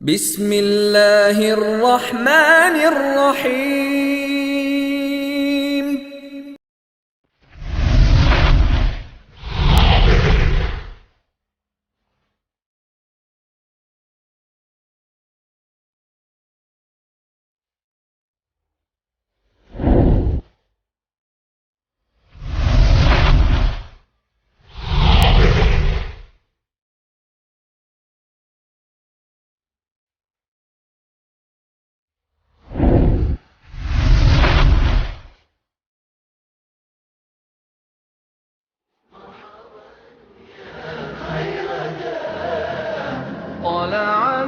بسم اللہ الرحمن الرحیم۔ طلع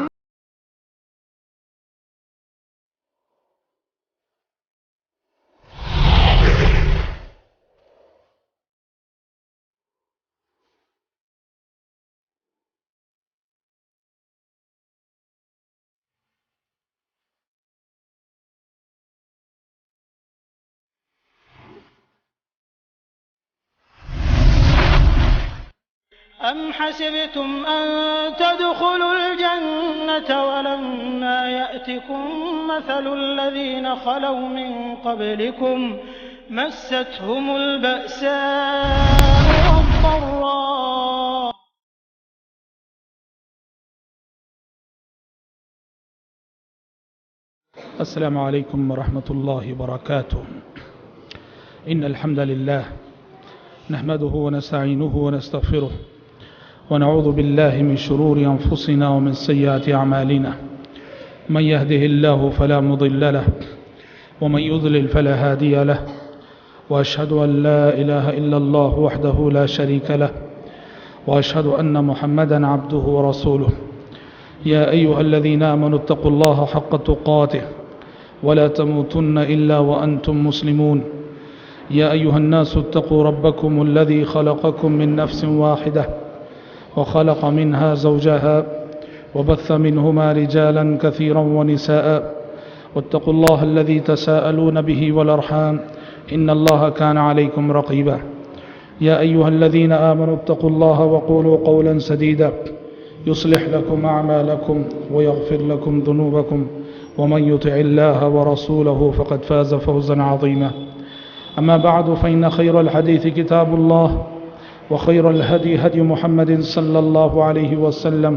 أَمْ حَسِبْتُمْ أَن تَدْخُلُوا الْجَنَّةَ وَلَمَّا يَأْتِكُم مَّثَلُ الَّذِينَ خَلَوْا مِن قَبْلِكُم مَّسَّتْهُمُ الْبَأْسَاءُ وَالضَّرَّاءُ السلام عليكم ورحمة الله وبركاته. إن الحمد لله نحمده ونستعينه ونستغفره ونعوذ بالله من شرور أنفسنا ومن سيئات أعمالنا. من يهده الله فلا مضل له ومن يضلل فلا هادي له، وأشهد أن لا إله إلا الله وحده لا شريك له، وأشهد أن محمدا عبده ورسوله. يا أيها الذين آمنوا اتقوا الله حق تقاته ولا تموتن إلا وأنتم مسلمون. يا أيها الناس اتقوا ربكم الذي خلقكم من نفس واحدة وخلق منها زوجها وبث منهما رجالا كثيرا ونساء، واتقوا الله الذي تساءلون به والأرحام إن الله كان عليكم رقيبا. يا أيها الذين آمنوا اتقوا الله وقولوا قولا سديدا يصلح لكم أعمالكم ويغفر لكم ذنوبكم، ومن يطع الله ورسوله فقد فاز فوزا عظيما. أما بعد، فإن خير الحديث كتاب الله، وخير الهدي هدي محمد صلى الله عليه وسلم،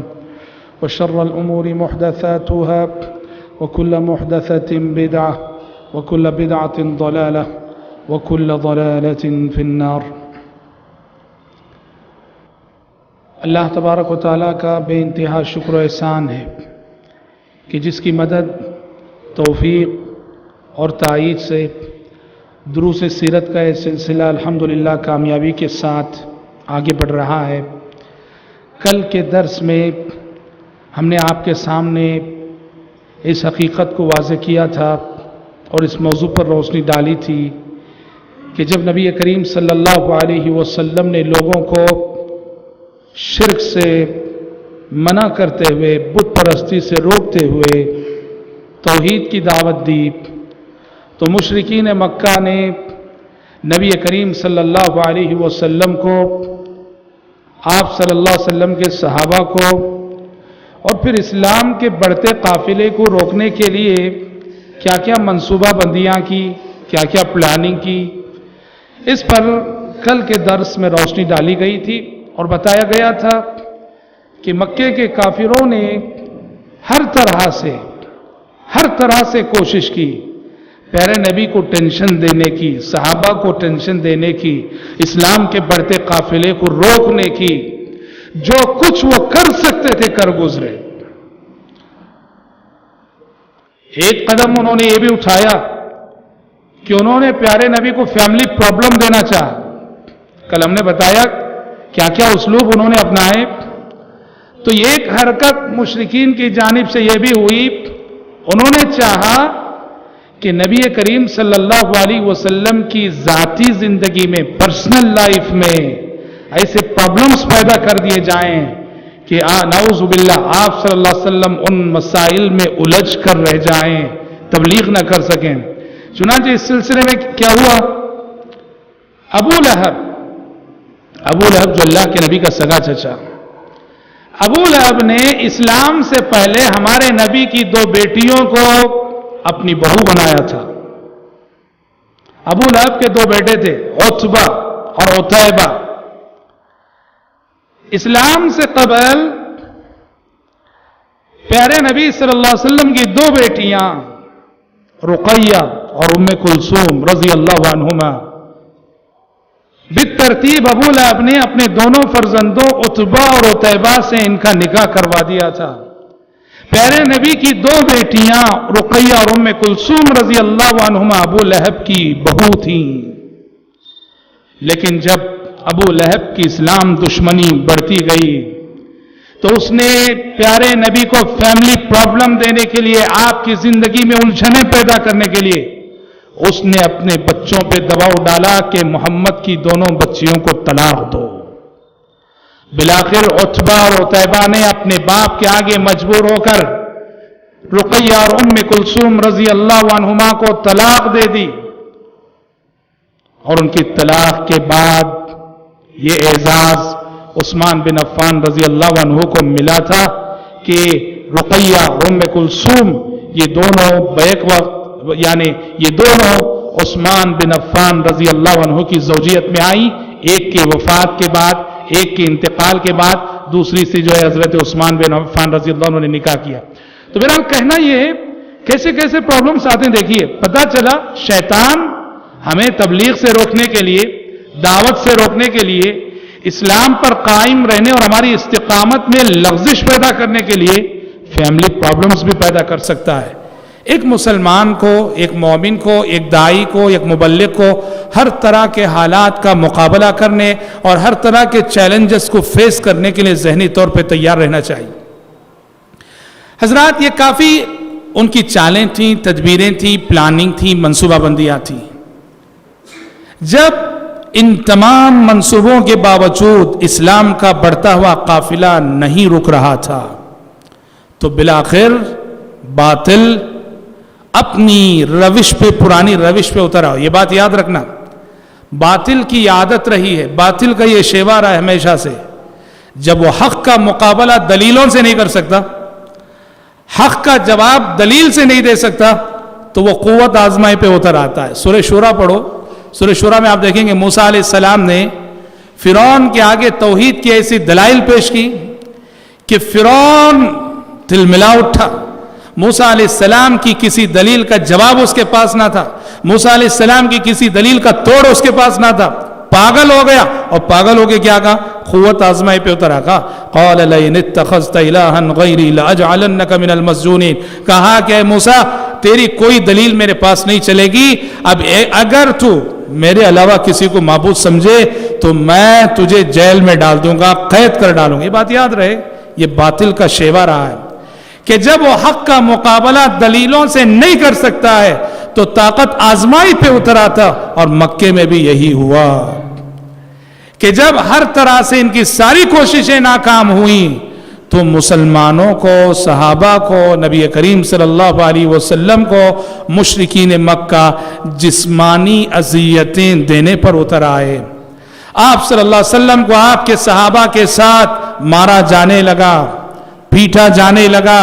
وشر الأمور محدثاتها، وكل محدثة بدعة، وكل بدعة ضلالة، وكل ضلالة في النار. اللہ تبارک و تعالیٰ کا بے انتہا شکر و احسان ہے کہ جس کی مدد، توفیق اور تائید سے دروس سیرت کا یہ سلسلہ الحمدللہ کامیابی کے ساتھ آگے بڑھ رہا ہے۔ کل کے درس میں ہم نے آپ کے سامنے اس حقیقت کو واضح کیا تھا اور اس موضوع پر روشنی ڈالی تھی کہ جب نبی کریم صلی اللہ علیہ وسلم نے لوگوں کو شرک سے منع کرتے ہوئے، بت پرستی سے روکتے ہوئے توحید کی دعوت دی، تو مشرکین مکہ نے نبی کریم صلی اللہ علیہ وسلم کو، آپ صلی اللہ علیہ وسلم کے صحابہ کو اور پھر اسلام کے بڑھتے قافلے کو روکنے کے لیے کیا کیا منصوبہ بندیاں کی، کیا کیا پلاننگ کی، اس پر کل کے درس میں روشنی ڈالی گئی تھی اور بتایا گیا تھا کہ مکے کے کافروں نے ہر طرح سے کوشش کی پیارے نبی کو ٹینشن دینے کی، صحابہ کو ٹینشن دینے کی، اسلام کے بڑھتے قافلے کو روکنے کی، جو کچھ وہ کر سکتے تھے کر گزرے۔ ایک قدم انہوں نے یہ بھی اٹھایا کہ انہوں نے پیارے نبی کو فیملی پرابلم دینا چاہا۔ کل ہم نے بتایا کیا کیا اسلوب انہوں نے اپنائے۔ تو ایک حرکت مشرکین کی جانب سے یہ بھی ہوئی، انہوں نے چاہا کہ نبی کریم صلی اللہ علیہ وسلم کی ذاتی زندگی میں، پرسنل لائف میں ایسے پرابلمز پیدا کر دیے جائیں کہ نعوذ باللہ آپ صلی اللہ علیہ وسلم ان مسائل میں الجھ کر رہ جائیں، تبلیغ نہ کر سکیں۔ چنانچہ اس سلسلے میں کیا ہوا، ابو لہب جو اللہ کے نبی کا سگا چچا، ابو لہب نے اسلام سے پہلے ہمارے نبی کی 2 بیٹیوں کو اپنی بہو بنایا تھا. ابو لہب کے 2 بیٹے تھے، عتبہ اور عتیبہ. اسلام سے قبل پیارے نبی صلی اللہ علیہ وسلم کی 2 بیٹیاں رقیہ اور ام کلثوم رضی اللہ عنہما، بالترتیب ابو لہب نے اپنے دونوں فرزندوں عتبہ اور عتیبہ سے ان کا نکاح کروا دیا تھا. پیارے نبی کی 2 بیٹیاں رقیہ اور ام کلثوم رضی اللہ عنہما ابو لہب کی بہو تھیں. لیکن جب ابو لہب کی اسلام دشمنی بڑھتی گئی تو اس نے پیارے نبی کو فیملی پرابلم دینے کے لیے، آپ کی زندگی میں الجھنیں پیدا کرنے کے لیے، اس نے اپنے بچوں پہ دباؤ ڈالا کہ محمد کی دونوں بچیوں کو طلاق دو. بالآخر عتبہ اور عتیبہ نے اپنے باپ کے آگے مجبور ہو کر رقیہ اور ام کلثوم رضی اللہ عنہما کو طلاق دے دی. اور ان کی طلاق کے بعد یہ اعزاز عثمان بن عفان رضی اللہ عنہ کو ملا تھا کہ رقیہ اور ام کلثوم یہ دونوں بیک وقت، یعنی یہ دونوں عثمان بن عفان رضی اللہ عنہ کی زوجیت میں آئی. ایک کی وفات کے بعد، ایک کے انتقال کے بعد دوسری سے جو ہے حضرت عثمان بن عفان رضی اللہ عنہ نے نکاح کیا. تو میرا کہنا یہ ہے کیسے کیسے پرابلمس آتے ہیں. دیکھیے پتہ چلا شیطان ہمیں تبلیغ سے روکنے کے لیے، دعوت سے روکنے کے لیے، اسلام پر قائم رہنے اور ہماری استقامت میں لغزش پیدا کرنے کے لیے فیملی پرابلمس بھی پیدا کر سکتا ہے. ایک مسلمان کو، ایک مومن کو، ایک داعی کو، ایک مبلغ کو ہر طرح کے حالات کا مقابلہ کرنے اور ہر طرح کے چیلنجز کو فیس کرنے کے لیے ذہنی طور پہ تیار رہنا چاہیے. حضرات یہ کافی ان کی چالیں تھیں، تدبیریں تھیں، پلاننگ تھیں، منصوبہ بندیاں تھیں. جب ان تمام منصوبوں کے باوجود اسلام کا بڑھتا ہوا قافلہ نہیں رک رہا تھا تو بالآخر باطل اپنی روش پہ، پرانی روش پہ اتر آؤ. یہ بات یاد رکھنا، باطل کی عادت رہی ہے، باطل کا یہ شیوا رہا ہے ہمیشہ سے، جب وہ حق کا مقابلہ دلیلوں سے نہیں کر سکتا، حق کا جواب دلیل سے نہیں دے سکتا، تو وہ قوت آزمائی پہ اتر آتا ہے. سورہ شورى پڑھو. سورہ شورى میں آپ دیکھیں گے موسیٰ علیہ السلام نے فرعون کے آگے توحید کی ایسی دلائل پیش کی کہ فرعون تلملا اٹھا. موسیٰ علیہ السلام کی کسی دلیل کا جواب اس کے پاس نہ تھا، موسیٰ علیہ السلام کی کسی دلیل کا توڑ اس کے پاس نہ تھا. پاگل ہو گیا، اور پاگل ہو کے کیا کہا؟ قوت آزمائی پہ اترا. کہا قال لئن اتخذت الہا غیری لاجعلنک من المسجونین. کہا کہ اے موسیٰ تیری کوئی دلیل میرے پاس نہیں چلے گی، اب اگر تو میرے علاوہ کسی کو معبود سمجھے تو میں تجھے جیل میں ڈال دوں گا، قید کر ڈالوں گا. یہ بات یاد رہے، یہ باطل کا شیوا رہا ہے کہ جب وہ حق کا مقابلہ دلیلوں سے نہیں کر سکتا ہے تو طاقت آزمائی پہ اترا تھا. اور مکے میں بھی یہی ہوا کہ جب ہر طرح سے ان کی ساری کوششیں ناکام ہوئیں تو مسلمانوں کو، صحابہ کو، نبی کریم صلی اللہ علیہ وسلم کو مشرکین مکہ جسمانی اذیتیں دینے پر اتر آئے. آپ صلی اللہ علیہ وسلم کو آپ کے صحابہ کے ساتھ مارا جانے لگا، پیٹا جانے لگا،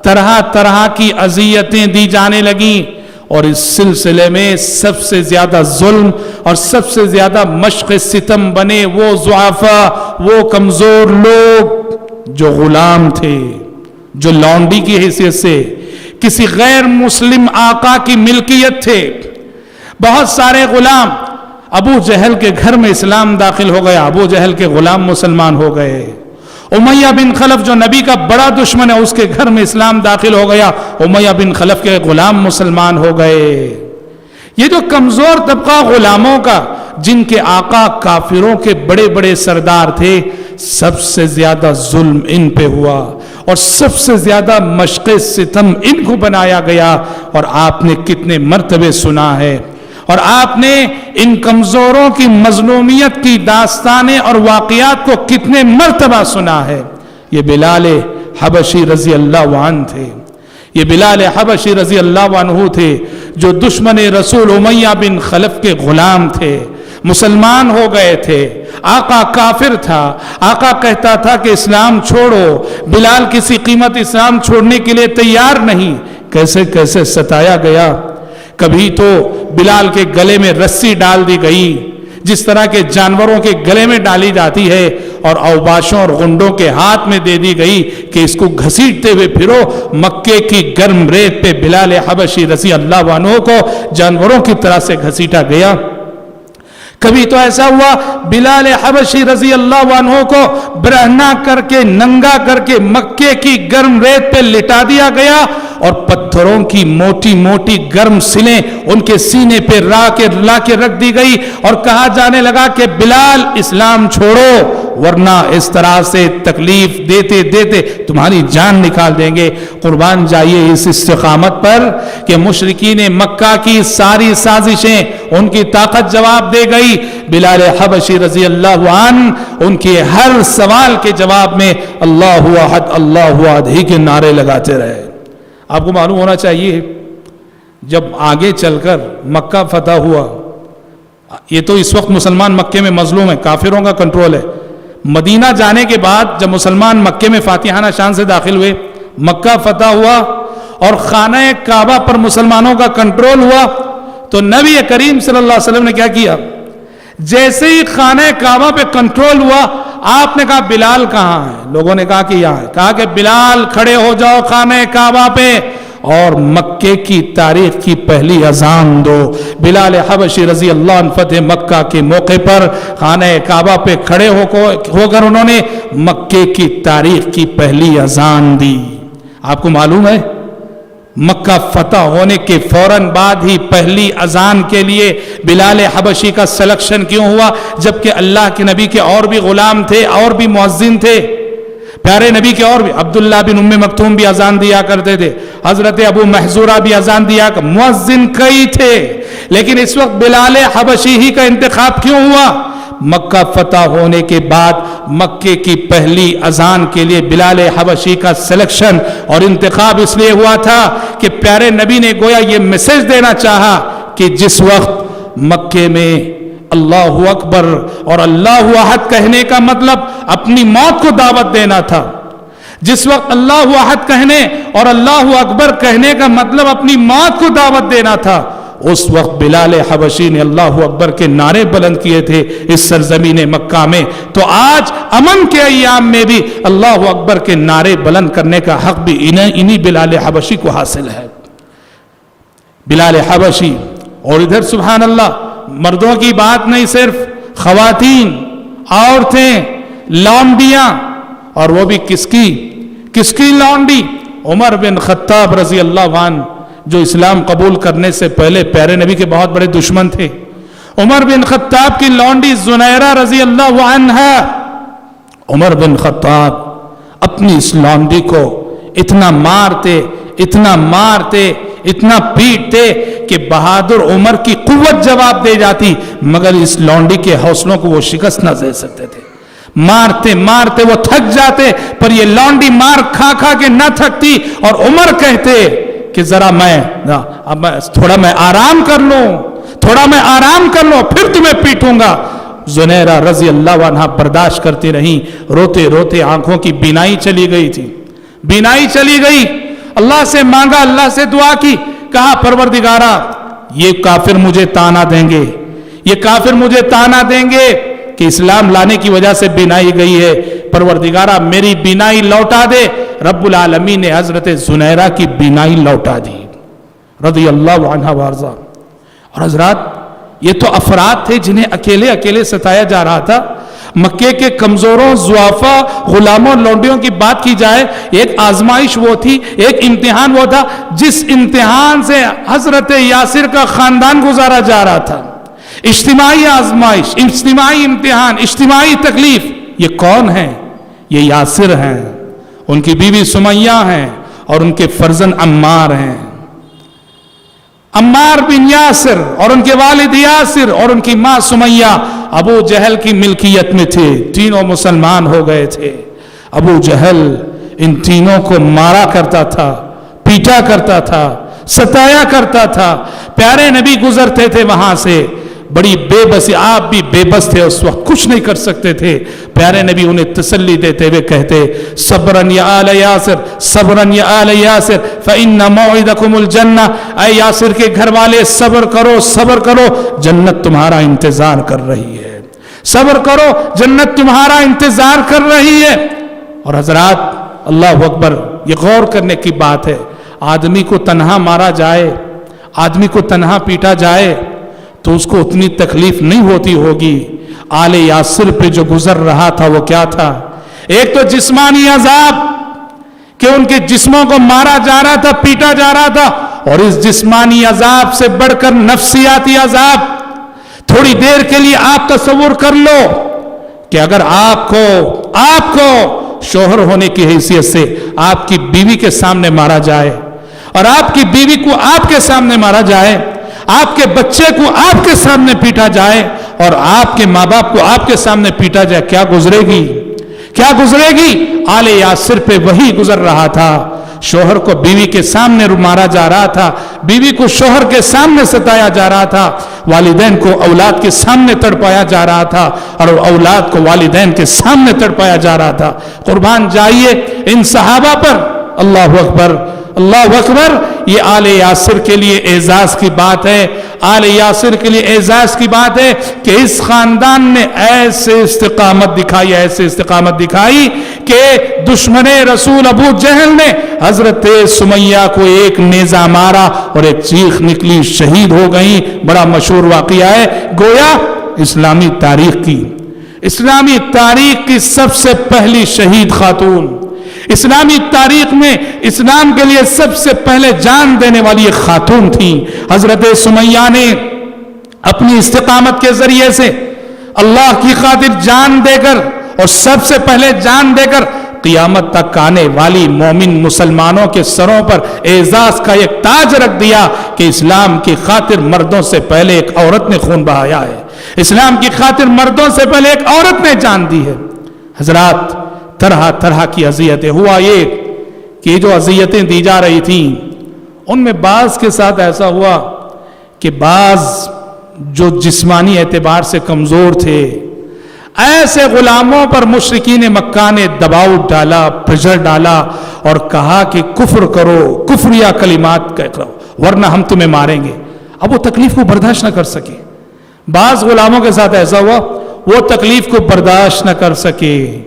طرح طرح کی اذیتیں دی جانے لگیں. اور اس سلسلے میں سب سے زیادہ ظلم اور سب سے زیادہ مشق ستم بنے وہ ضعفاء، وہ کمزور لوگ جو غلام تھے، جو لونڈی کی حیثیت سے کسی غیر مسلم آقا کی ملکیت تھے. بہت سارے غلام، ابو جہل کے گھر میں اسلام داخل ہو گیا، ابو جہل کے غلام مسلمان ہو گئے. امیہ بن خلف جو نبی کا بڑا دشمن ہے، اس کے گھر میں اسلام داخل ہو گیا، امیہ بن خلف کے غلام مسلمان ہو گئے. یہ جو کمزور طبقہ غلاموں کا، جن کے آقا کافروں کے بڑے بڑے سردار تھے، سب سے زیادہ ظلم ان پہ ہوا اور سب سے زیادہ مشق ستم ان کو بنایا گیا. اور آپ نے کتنے مرتبے سنا ہے، اور آپ نے ان کمزوروں کی مظلومیت کی داستانیں اور واقعات کو کتنے مرتبہ سنا ہے. یہ بلال حبشی رضی اللہ عنہ تھے، یہ بلال حبشی رضی اللہ عنہ تھے جو دشمن رسول امیہ بن خلف کے غلام تھے، مسلمان ہو گئے تھے، آقا کافر تھا، آقا کہتا تھا کہ اسلام چھوڑو، بلال کسی قیمت اسلام چھوڑنے کے لیے تیار نہیں، کیسے کیسے ستایا گیا۔ کبھی تو بلال کے گلے میں رسی ڈال دی گئی جس طرح کے جانوروں کے گلے میں ڈالی جاتی ہے، اور اوباشوں اور غنڈوں کے ہاتھ میں دے دی گئی کہ اس کو گھسیٹتے ہوئے پھرو۔ مکے کی گرم ریت پہ بلال حبشی رضی اللہ عنہ کو جانوروں کی طرح سے گھسیٹا گیا۔ کبھی تو ایسا ہوا بلال حبشی رضی اللہ عنہ کو برہنہ کر کے، ننگا کر کے مکے کی گرم ریت پہ لٹا دیا گیا، اور پتھروں کی موٹی موٹی گرم سلیں ان کے سینے پہ لا کے رکھ دی گئی، اور کہا جانے لگا کہ بلال اسلام چھوڑو ورنہ اس طرح سے تکلیف دیتے دیتے تمہاری جان نکال دیں گے۔ قربان جائیے اس استقامت پر کہ مشرکین مکہ کی ساری سازشیں ان کی طاقت جواب دے گئی، بلال حبشی رضی اللہ عنہ ان کے ہر سوال کے جواب میں اللہ احد اللہ احد ہی کے نعرے لگاتے رہے۔ آپ کو معلوم ہونا چاہیے جب آگے چل کر مکہ فتح ہوا، یہ تو اس وقت مسلمان مکے میں مظلوم ہے، کافروں کا کنٹرول ہے، مدینہ جانے کے بعد جب مسلمان مکے میں فاتحانہ شان سے داخل ہوئے، مکہ فتح ہوا اور خانہ کعبہ پر مسلمانوں کا کنٹرول ہوا، تو نبی کریم صلی اللہ علیہ وسلم نے کیا کیا؟ جیسے ہی خانہ کعبہ پہ کنٹرول ہوا آپ نے کہا بلال کہاں ہے؟ لوگوں نے کہا کہ یہاں ہے، کہا کہ بلال کھڑے ہو جاؤ خانہ کعبہ پہ اور مکے کی تاریخ کی پہلی اذان دو۔ بلال حبشی رضی اللہ عنہ فتح مکہ کے موقع پر خانہ کعبہ پہ کھڑے ہو کر انہوں نے مکے کی تاریخ کی پہلی اذان دی۔ آپ کو معلوم ہے مکہ فتح ہونے کے فوراً بعد ہی پہلی اذان کے لیے بلال حبشی کا سلیکشن کیوں ہوا، جبکہ اللہ کے نبی کے اور بھی غلام تھے، اور بھی مؤذن تھے، پیارے نبی کے اور بھی، عبداللہ بن ام مکتوم بھی اذان دیا کرتے تھے، حضرت ابو محذورہ بھی اذان دیا کرتے، مؤذن کئی تھے، لیکن اس وقت بلال حبشی ہی کا انتخاب کیوں ہوا؟ مکہ فتح ہونے کے بعد مکے کی پہلی اذان کے لیے بلال حبشی کا سلیکشن اور انتخاب اس لیے ہوا تھا کہ پیارے نبی نے گویا یہ میسج دینا چاہا کہ جس وقت مکے میں اللہ اکبر اور اللہ احد کہنے کا مطلب اپنی موت کو دعوت دینا تھا، جس وقت اللہ احد کہنے اور اللہ اکبر کہنے کا مطلب اپنی موت کو دعوت دینا تھا، اس وقت بلال حبشی نے اللہ اکبر کے نعرے بلند کیے تھے اس سرزمین مکہ میں۔ تو آج امن کے ایام میں بھی اللہ اکبر کے نعرے بلند کرنے کا حق بھی انہی بلال حبشی کو حاصل ہے۔ بلال حبشی، اور ادھر سبحان اللہ مردوں کی بات نہیں، صرف خواتین، عورتیں، لونڈیاں، اور وہ بھی کس کی لونڈی؟ عمر بن خطاب رضی اللہ عنہ جو اسلام قبول کرنے سے پہلے پیارے نبی کے بہت بڑے دشمن تھے۔ عمر بن خطاب کی لونڈی زنیرہ رضی اللہ عنہا، عمر بن خطاب اپنی اس لونڈی کو اتنا مارتے اتنا پیٹتے کہ بہادر عمر کی قوت جواب دے جاتی، مگر اس لونڈی کے حوصلوں کو وہ شکست نہ دے سکتے تھے۔ مارتے مارتے وہ تھک جاتے، پر یہ لونڈی مار کھا کے نہ تھکتی، اور عمر کہتے کہ ذرا تھوڑا میں آرام کر لوں پھر تمہیں پیٹوں گا۔ زنیرہ رضی اللہ عنہ برداشت کرتی رہیں، روتے روتے آنکھوں کی بینائی چلی گئی، اللہ سے مانگا، اللہ سے دعا کی، کہا پروردگارا یہ کافر مجھے تانا دیں گے کہ اسلام لانے کی وجہ سے بینائی گئی ہے، پروردگارا میری بینائی لوٹا دے۔ رب العالمین نے حضرت زنیرہ کی بینائی لوٹا دی رضی اللہ عنہ وارضا۔ اور حضرات یہ تو افراد تھے جنہیں اکیلے ستایا جا رہا تھا۔ مکے کے کمزوروں، ضعفاء، غلاموں، لونڈیوں کی بات کی جائے، ایک آزمائش وہ تھی، ایک امتحان وہ تھا جس امتحان سے حضرت یاسر کا خاندان گزارا جا رہا تھا۔ اجتماعی آزمائش، اجتماعی امتحان، اجتماعی تکلیف۔ یہ کون ہیں؟ یہ یاسر ہیں، ان کی بیوی سمیہ ہیں، اور ان کے فرزند عمار ہیں۔ عمار بن یاسر اور ان کے والد یاسر اور ان کی ماں سمیہ ابو جہل کی ملکیت میں تھے، تینوں مسلمان ہو گئے تھے۔ ابو جہل ان تینوں کو مارا کرتا تھا، پیٹا کرتا تھا، ستایا کرتا تھا. پیارے نبی گزرتے تھے وہاں سے، بڑی بے بسی، آپ بھی بے بس تھے اس وقت، کچھ نہیں کر سکتے تھے. پیارے نبی انہیں تسلی دیتے ہوئے کہتے صبرن یا آل یاسر، صبرن یا آل یاسر فإن موعدکم الجنہ. اے یاسر کے گھر والے صبر کرو، صبر کرو، جنت تمہارا انتظار کر رہی ہے. صبر کرو، جنت تمہارا انتظار کر رہی ہے. اور حضرات اللہ اکبر، یہ غور کرنے کی بات ہے. آدمی کو تنہا مارا جائے، آدمی کو تنہا پیٹا جائے تو اس کو اتنی تکلیف نہیں ہوتی ہوگی. آل یاسر پہ جو گزر رہا تھا وہ کیا تھا؟ ایک تو جسمانی عذاب کہ ان کے جسموں کو مارا جا رہا تھا، پیٹا جا رہا تھا، اور اس جسمانی عذاب سے بڑھ کر نفسیاتی عذاب. تھوڑی دیر کے لیے آپ تصور کر لو کہ اگر آپ کو شوہر ہونے کی حیثیت سے آپ کی بیوی کے سامنے مارا جائے، اور آپ کی بیوی کو آپ کے سامنے مارا جائے، آپ کے بچے کو آپ کے سامنے پیٹا جائے، اور آپ کے ماں باپ کو آپ کے سامنے پیٹا جائے، کیا گزرے گی؟ کیا گزرے گی؟ آل یاسر پہ وہی گزر رہا تھا. شوہر کو بیوی کے سامنے مارا جا رہا تھا، بیوی کو شوہر کے سامنے ستایا جا رہا تھا، والدین کو اولاد کے سامنے تڑپایا جا رہا تھا، اور اولاد کو والدین کے سامنے تڑپایا جا رہا تھا. قربان جائیے ان صحابہ پر. اللہ اکبر، اللہ اکبر. یہ آل یاسر کے لیے اعزاز کی بات ہے، آل یاسر کے لیے اعزاز کی بات ہے کہ اس خاندان نے ایسے استقامت دکھائی، ایسے استقامت دکھائی کہ دشمن رسول ابو جہل نے حضرت سمیہ کو ایک نیزہ مارا اور ایک چیخ نکلی، شہید ہو گئی. بڑا مشہور واقعہ ہے، گویا اسلامی تاریخ کی سب سے پہلی شہید خاتون، اسلامی تاریخ میں اسلام کے لیے سب سے پہلے جان دینے والی ایک خاتون تھی. حضرت سمیہ نے اپنی استقامت کے ذریعے سے اللہ کی خاطر جان دے کر، اور سب سے پہلے جان دے کر قیامت تک آنے والی مومن مسلمانوں کے سروں پر اعزاز کا ایک تاج رکھ دیا کہ اسلام کی خاطر مردوں سے پہلے ایک عورت نے خون بہایا ہے، اسلام کی خاطر مردوں سے پہلے ایک عورت نے جان دی ہے. حضرات طرح طرح کی اذیتیں، ہوا یہ کہ جو اذیتیں دی جا رہی تھیں ان میں بعض کے ساتھ ایسا ہوا کہ بعض جو جسمانی اعتبار سے کمزور تھے، ایسے غلاموں پر مشرکین مکہ نے دباؤ ڈالا، پریشر ڈالا، اور کہا کہ کفر کرو، کفریہ کلمات کرو ورنہ ہم تمہیں ماریں گے. اب وہ تکلیف کو برداشت نہ کر سکے. بعض غلاموں کے ساتھ ایسا ہوا وہ تکلیف کو برداشت نہ کر سکے،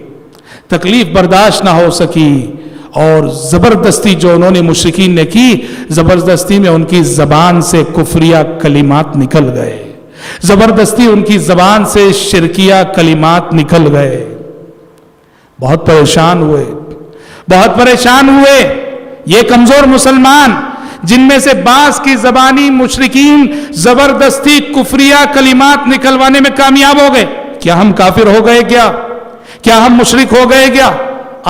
تکلیف برداشت نہ ہو سکی، اور زبردستی جو انہوں نے مشرکین نے کی، زبردستی میں ان کی زبان سے کفریہ کلمات نکل گئے، زبردستی ان کی زبان سے شرکیہ کلمات نکل گئے. بہت پریشان ہوئے یہ کمزور مسلمان، جن میں سے بعض کی زبانی مشرکین زبردستی کفریہ کلمات نکلوانے میں کامیاب ہو گئے. کیا ہم کافر ہو گئے؟ کیا ہم مشرک ہو گئے؟ کیا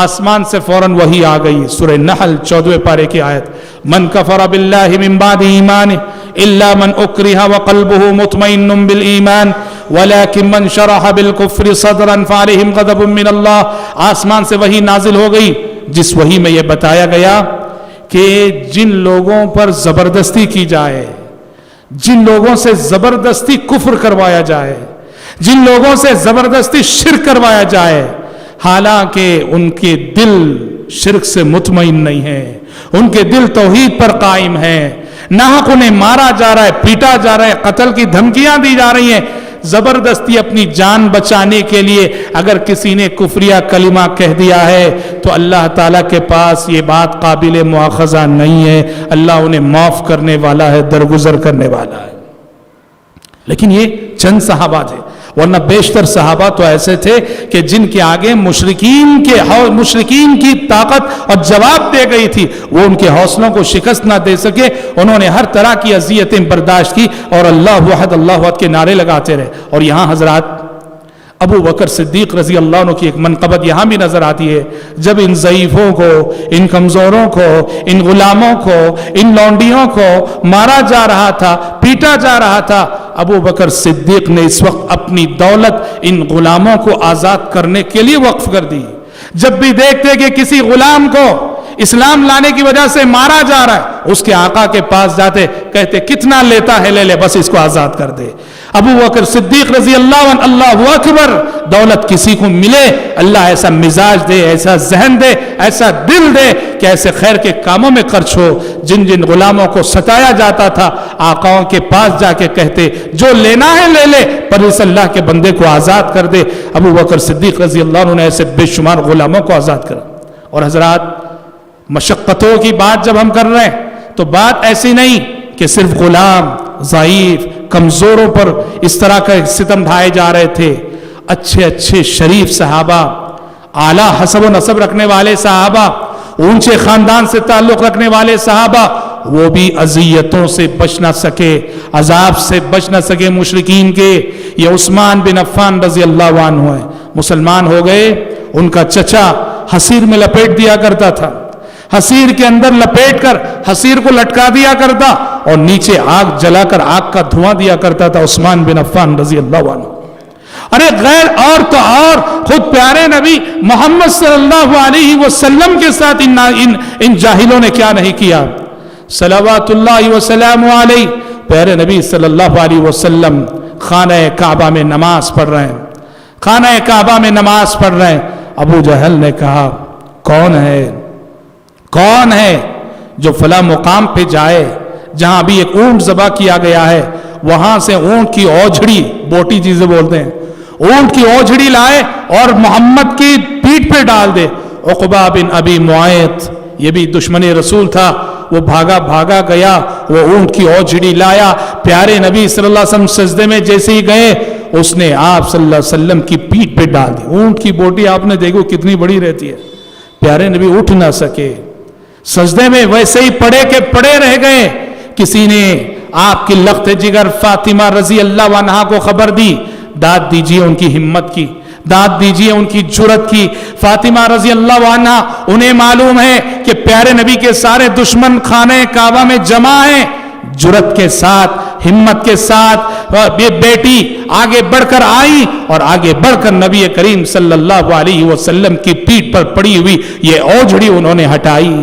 آسمان سے فوراً وحی آ گئی. سورہ نحل 14 پارے کی آیت، من کفر باللہ من بعد ایمانہ الا من اکرہ وقلبہ مطمئن بالایمان ولکن من شرح بالکفر صدرا فعلیہم غضب من اللہ. آسمان سے وحی نازل ہو گئی جس وحی میں یہ بتایا گیا کہ جن لوگوں پر زبردستی کی جائے، جن لوگوں سے زبردستی کفر کروایا جائے، جن لوگوں سے زبردستی شرک کروایا جائے، حالانکہ ان کے دل شرک سے مطمئن نہیں ہیں، ان کے دل توحید پر قائم ہیں، ناحق انہیں مارا جا رہا ہے، پیٹا جا رہا ہے، قتل کی دھمکیاں دی جا رہی ہیں، زبردستی اپنی جان بچانے کے لیے اگر کسی نے کفریہ کلمہ کہہ دیا ہے تو اللہ تعالیٰ کے پاس یہ بات قابل مواخذہ نہیں ہے. اللہ انہیں معاف کرنے والا ہے، درگزر کرنے والا ہے. لیکن یہ چند صحابہ تھے، ورنہ بیشتر صحابہ تو ایسے تھے کہ جن کے آگے مشرکین کی طاقت اور جواب دے گئی تھی، وہ ان کے حوصلوں کو شکست نہ دے سکے. انہوں نے ہر طرح کی اذیتیں برداشت کی اور اللہ وحد کے نعرے لگاتے رہے. اور یہاں حضرات ابو بکر صدیق رضی اللہ عنہ کی ایک منقبت یہاں بھی نظر آتی ہے. جب ان ضعیفوں کو، ان کمزوروں کو، ان غلاموں کو، ان لونڈیوں کو مارا جا رہا تھا، پیٹا جا رہا تھا، ابو بکر صدیق نے اس وقت اپنی دولت ان غلاموں کو آزاد کرنے کے لیے وقف کر دی. جب بھی دیکھتے کہ کسی غلام کو اسلام لانے کی وجہ سے مارا جا رہا ہے، اس کے آقا کے پاس جاتے، کہتے کتنا لیتا ہے لے لے، بس اس کو آزاد کر دے۔ ابو بکر صدیق رضی اللہ عنہ، اللہ اکبر، دولت کسی کو ملے اللہ ایسا مزاج دے، ایسا ذہن دے، ایسا دل دے کہ ایسے خیر کے کاموں میں خرچ ہو۔ جن جن غلاموں کو ستایا جاتا تھا آقاؤں کے پاس جا کے کہتے جو لینا ہے لے لے، پر اس اللہ کے بندے کو آزاد کر دے۔ ابو بکر صدیق رضی اللہ عنہ نے ایسے بے شمار غلاموں کو آزاد کرا۔ اور حضرات، مشقتوں کی بات جب ہم کر رہے ہیں تو بات ایسی نہیں کہ صرف غلام، ضعیف، کمزوروں پر اس طرح کا ستم ڈھائے جا رہے تھے۔ اچھے اچھے شریف صحابہ، اعلیٰ حسب و نسب رکھنے والے صحابہ، اونچے خاندان سے تعلق رکھنے والے صحابہ، وہ بھی اذیتوں سے بچ نہ سکے، عذاب سے بچ نہ سکے مشرکین کے۔ یہ عثمان بن عفان رضی اللہ عنہ ہے، مسلمان ہو گئے۔ ان کا چچا حصیر میں لپیٹ دیا کرتا تھا، حصیر کے اندر لپیٹ کر حصیر کو لٹکا دیا کرتا اور نیچے آگ جلا کر آگ کا دھواں دیا کرتا تھا عثمان بن عفان رضی اللہ عنہ۔ ارے غیر اور تو اور خود پیارے نبی محمد صلی اللہ علیہ وسلم کے ساتھ ان جاہلوں نے کیا نہیں کیا۔ صلوات اللہ وسلام علیہ، پیارے نبی صلی اللہ علیہ وسلم خانہ کعبہ میں نماز پڑھ رہے ہیں، خانہ کعبہ میں نماز پڑھ رہے ہیں۔ ابو جہل نے کہا کون ہے جو فلاں مقام پہ جائے جہاں ابھی ایک اونٹ ذبح کیا گیا ہے، وہاں سے اونٹ کی اوجھڑی، بوٹی چیزیں بولتے ہیں، اونٹ کی اوجھڑی لائے اور محمد کی پیٹھ پہ ڈال دے۔ عقبہ بن ابی معیط، یہ بھی دشمن رسول تھا، وہ بھاگا گیا، وہ اونٹ کی اوجھڑی لایا، پیارے نبی صلی اللہ علیہ وسلم سجدے میں جیسے ہی گئے اس نے آپ صلی اللہ علیہ وسلم کی پیٹھ پہ ڈال دی۔ اونٹ کی بوٹی آپ نے دیکھو کتنی بڑی رہتی ہے، پیارے نبی اٹھ نہ سکے، سجدے میں ویسے ہی پڑے رہ گئے۔ کسی نے آپ کی لخت جگر فاطمہ رضی اللہ عنہا کو خبر دی، داد دیجئے ان کی ہمت کی، داد دیجئے ان کی جرت کی۔ فاطمہ رضی اللہ عنہا، انہیں معلوم ہے کہ پیارے نبی کے سارے دشمن خانہ کعبہ میں جمع ہیں، جرت کے ساتھ، ہمت کے ساتھ یہ بیٹی آگے بڑھ کر آئی اور آگے بڑھ کر نبی کریم صلی اللہ علیہ وسلم کی پیٹھ پر پڑی ہوئی یہ اوجھڑی انہوں نے ہٹائی۔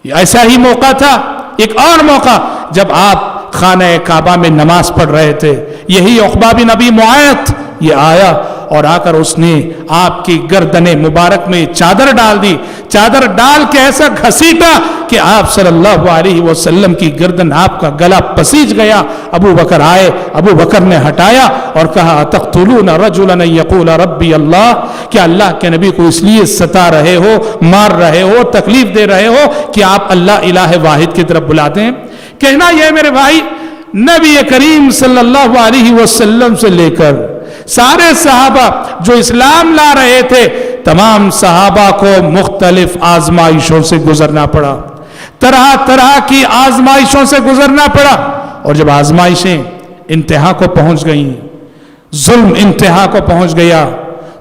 ایسا ہی موقع تھا، ایک اور موقع جب آپ خانہ کعبہ میں نماز پڑھ رہے تھے، یہی عقبہ بن ابی معیط یہ آیا اور آ کر اس نے آپ کی گردن مبارک میں چادر ڈال دی، چادر ڈال کے ایسا گھسیٹا کہ آپ صلی اللہ علیہ وسلم کی گردن، آپ کا گلا پسیج گیا۔ ابو بکر آئے، ابو بکر نے ہٹایا اور کہا تقتلون رجلا یقول ربی اللہ، کیا اللہ کے نبی کو اس لیے ستا رہے ہو، مار رہے ہو، تکلیف دے رہے ہو کہ آپ اللہ الہ واحد کی طرف بلاتے ہیں؟ کہنا یہ میرے بھائی، نبی کریم صلی اللہ علیہ وسلم سے لے کر سارے صحابہ جو اسلام لا رہے تھے، تمام صحابہ کو مختلف آزمائشوں سے گزرنا پڑا، طرح طرح کی آزمائشوں سے گزرنا پڑا۔ اور جب آزمائشیں انتہا کو پہنچ گئیں، ظلم انتہا کو پہنچ گیا،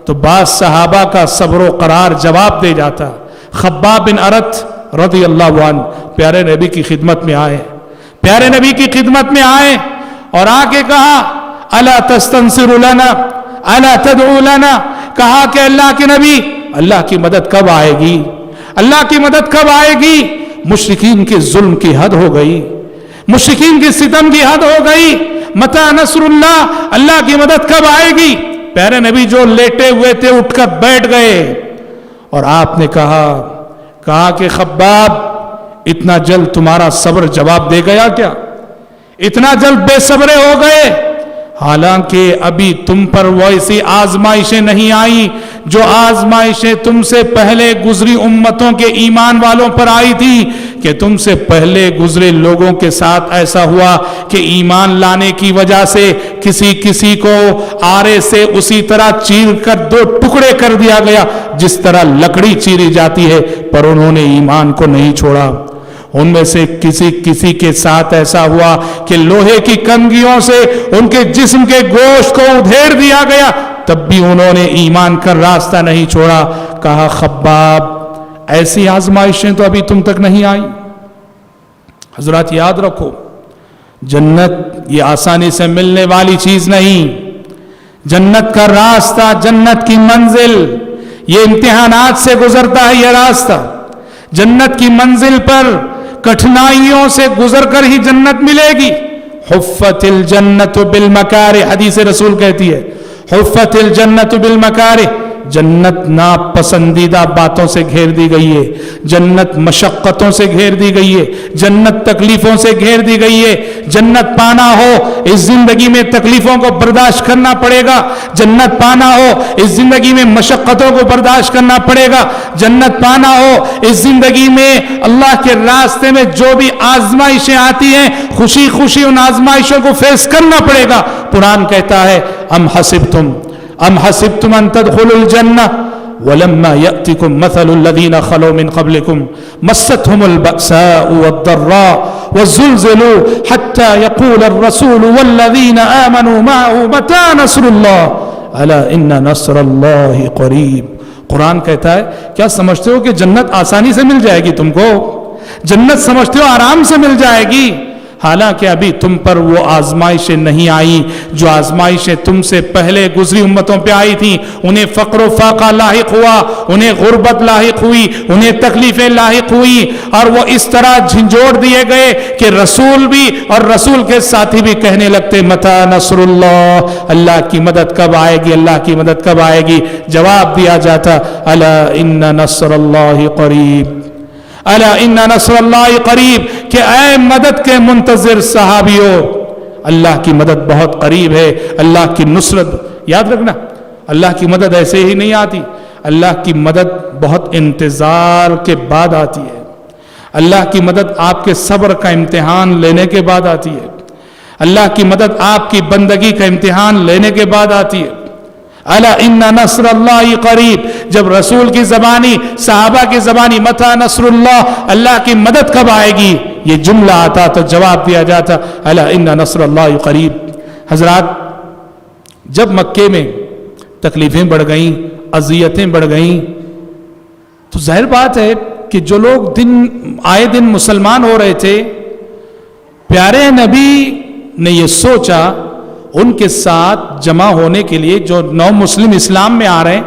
تو بعض صحابہ کا صبر و قرار جواب دے جاتا۔ خباب بن ارت رضی اللہ عنہ پیارے نبی کی خدمت میں آئے، پیارے نبی کی خدمت میں آئے اور آ کے کہا الا تستنصر لنا الا تدعو لنا، کہا کہ اللہ کے نبی، اللہ کی مدد کب آئے گی، اللہ کی مدد کب آئے گی؟ مشرکین کے ظلم کی حد ہو گئی، مشرکین کے ستم کی حد ہو گئی، متی نصر اللہ، اللہ کی مدد کب آئے گی؟ پیارے نبی جو لیٹے ہوئے تھے اٹھ کر بیٹھ گئے اور آپ نے کہا کہ خباب، اتنا جلد تمہارا صبر جواب دے گیا کیا؟ اتنا جلد بے صبرے ہو گئے؟ حالانکہ ابھی تم پر ویسی آزمائشیں نہیں آئی جو آزمائشیں تم سے پہلے گزری امتوں کے ایمان والوں پر آئی تھی، کہ تم سے پہلے گزرے لوگوں کے ساتھ ایسا ہوا کہ ایمان لانے کی وجہ سے کسی کو آرے سے اسی طرح چیر کر دو ٹکڑے کر دیا گیا جس طرح لکڑی چیری جاتی ہے، پر انہوں نے ایمان کو نہیں چھوڑا۔ ان میں سے کسی کے ساتھ ایسا ہوا کہ لوہے کی کنگھیوں سے ان کے جسم کے گوشت کو ادھیڑ دیا گیا، تب بھی انہوں نے ایمان کا راستہ نہیں چھوڑا۔ کہا خباب، ایسی آزمائشیں تو ابھی تم تک نہیں آئی۔ حضرات یاد رکھو، جنت یہ آسانی سے ملنے والی چیز نہیں، جنت کا راستہ، جنت کی منزل یہ امتحانات سے گزرتا ہے۔ یہ راستہ جنت کی منزل پر کٹھنائیوں سے گزر کر ہی جنت ملے گی. حفت الجنت بالمکارہ، حدیث رسول کہتی ہے حفت الجنت بالمکارہ، جنت ناپسندیدہ باتوں سے گھیر دی گئی ہے، جنت مشقتوں سے گھیر دی گئی ہے، جنت تکلیفوں سے گھیر دی گئی ہے. جنت پانا ہو اس زندگی میں تکلیفوں کو برداشت کرنا پڑے گا، جنت پانا ہو اس زندگی میں مشقتوں کو برداشت کرنا پڑے گا، جنت پانا ہو اس زندگی میں اللہ کے راستے میں جو بھی آزمائشیں آتی ہیں خوشی خوشی ان آزمائشوں کو فیس کرنا پڑے گا. قرآن کہتا ہے ام حسبتم ان تدخلوا الجنہ ولما يأتكم مثل الذين خلوا من قبلكم مستهم البأساء والضراء والزلزلوا حتى يقول الرسول والذين آمنوا معه متى نصر الله ألا إن نصر الله قريب. قرآن کہتا ہے کیا سمجھتے ہو کہ جنت آسانی سے مل جائے گی؟ تم کو جنت سمجھتے ہو آرام سے مل جائے گی؟ حالانکہ ابھی تم پر وہ آزمائشیں نہیں آئیں جو آزمائشیں تم سے پہلے گزری امتوں پہ آئی تھیں. انہیں فقر و فاقہ لاحق ہوا، انہیں غربت لاحق ہوئی، انہیں تکلیفیں لاحق ہوئی، اور وہ اس طرح جھنجھوڑ دیے گئے کہ رسول بھی اور رسول کے ساتھی بھی کہنے لگتے متی نصر اللہ، اللہ کی مدد کب آئے گی، اللہ کی مدد کب آئے گی؟ جواب دیا جاتا الا ان نصر اللہ قریب، الا ان نصر اللہ قریب، کہ اے مدد کے منتظر صحابیوں اللہ کی مدد بہت قریب ہے. اللہ کی نصرت یاد رکھنا، اللہ کی مدد ایسے ہی نہیں آتی، اللہ کی مدد بہت انتظار کے بعد آتی ہے. اللہ کی مدد آپ کے صبر کا امتحان لینے کے بعد آتی ہے. اللہ کی مدد آپ کی بندگی کا امتحان لینے کے بعد آتی ہے. الا ان نصر اللہ قریب، جب رسول کی زبانی صحابہ کی زبانی متی نصر اللہ، اللہ کی مدد کب آئے گی، یہ جملہ آتا تو جواب دیا جاتا الا ان نصر اللہ قریب. حضرات جب مکے میں تکلیفیں بڑھ گئیں، اذیتیں بڑھ گئیں، تو ظاہر بات ہے کہ جو لوگ آئے دن مسلمان ہو رہے تھے، پیارے نبی نے یہ سوچا ان کے ساتھ جمع ہونے کے لیے جو نو مسلم اسلام میں آ رہے ہیں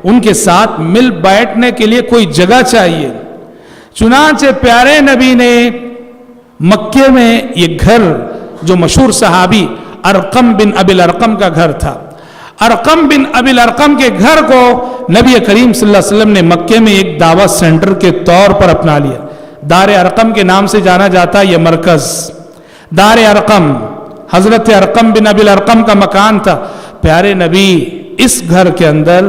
ان کے ساتھ مل بیٹھنے کے لیے کوئی جگہ چاہیے. چنانچہ پیارے نبی نے مکے میں یہ گھر جو مشہور صحابی ارقم بن ابی الارقم کا گھر تھا، ارقم بن ابی الارقم کے گھر کو نبی کریم صلی اللہ علیہ وسلم نے مکے میں ایک دعوت سینٹر کے طور پر اپنا لیا. دار ارقم کے نام سے جانا جاتا ہے یہ مرکز. دار ارقم حضرت ارقم بن ابی الارقم کا مکان تھا. پیارے نبی اس گھر کے اندر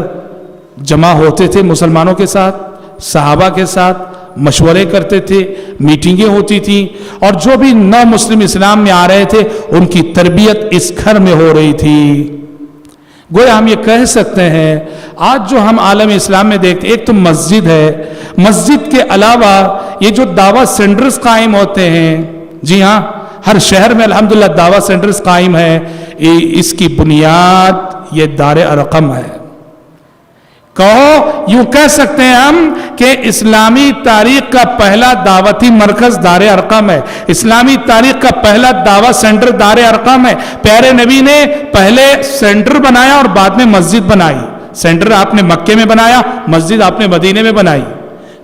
جمع ہوتے تھے مسلمانوں کے ساتھ، صحابہ کے ساتھ مشورے کرتے تھے، میٹنگیں ہوتی تھیں، اور جو بھی نو مسلم اسلام میں آ رہے تھے ان کی تربیت اس گھر میں ہو رہی تھی. گویا ہم یہ کہہ سکتے ہیں آج جو ہم عالم اسلام میں دیکھتے، ایک تو مسجد ہے، مسجد کے علاوہ یہ جو دعوت سینٹرز قائم ہوتے ہیں، جی ہاں ہر شہر میں الحمدللہ دعوت سینٹرز قائم ہیں، اس کی بنیاد یہ دار ارقم ہے. کہو یوں کہہ سکتے ہیں ہم کہ اسلامی تاریخ کا پہلا دعوتی مرکز دار ارقم ہے، اسلامی تاریخ کا پہلا دعوت سینٹر دار ارقم ہے. پیارے نبی نے پہلے سینٹر بنایا اور بعد میں مسجد بنائی. سینٹر آپ نے مکے میں بنایا، مسجد آپ نے مدینے میں بنائی،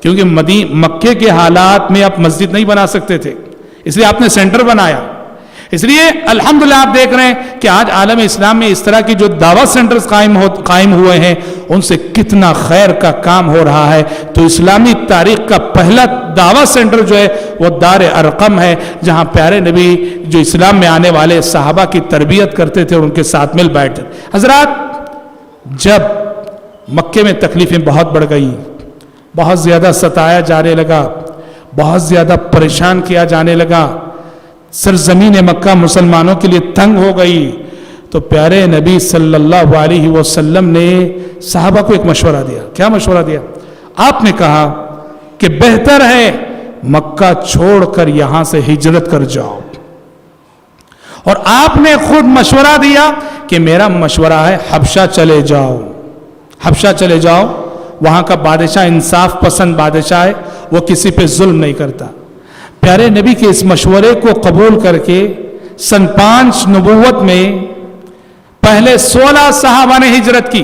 کیونکہ مکے کے حالات میں آپ مسجد نہیں بنا سکتے تھے، اس لیے آپ نے سینٹر بنایا. اس لیے الحمدللہ آپ دیکھ رہے ہیں کہ آج عالم اسلام میں اس طرح کی جو دعوت سینٹرز قائم ہوئے ہیں ان سے کتنا خیر کا کام ہو رہا ہے. تو اسلامی تاریخ کا پہلا دعوت سینٹر جو ہے وہ دار ارقم ہے، جہاں پیارے نبی جو اسلام میں آنے والے صحابہ کی تربیت کرتے تھے اور ان کے ساتھ مل بیٹھتے. حضرات جب مکے میں تکلیفیں بہت بڑھ گئی، بہت زیادہ ستایا جانے لگا، بہت زیادہ پریشان کیا جانے لگا، سرزمین مکہ مسلمانوں کے لیے تنگ ہو گئی، تو پیارے نبی صلی اللہ علیہ وسلم نے صحابہ کو ایک مشورہ دیا. کیا مشورہ دیا؟ آپ نے کہا کہ بہتر ہے مکہ چھوڑ کر یہاں سے ہجرت کر جاؤ. اور آپ نے خود مشورہ دیا کہ میرا مشورہ ہے حبشہ چلے جاؤ، حبشہ چلے جاؤ، وہاں کا بادشاہ انصاف پسند بادشاہ ہے، وہ کسی پہ ظلم نہیں کرتا. پیارے نبی کے اس مشورے کو قبول کر کے سن 5 نبوت میں پہلے 16 صحابہ نے ہجرت کی،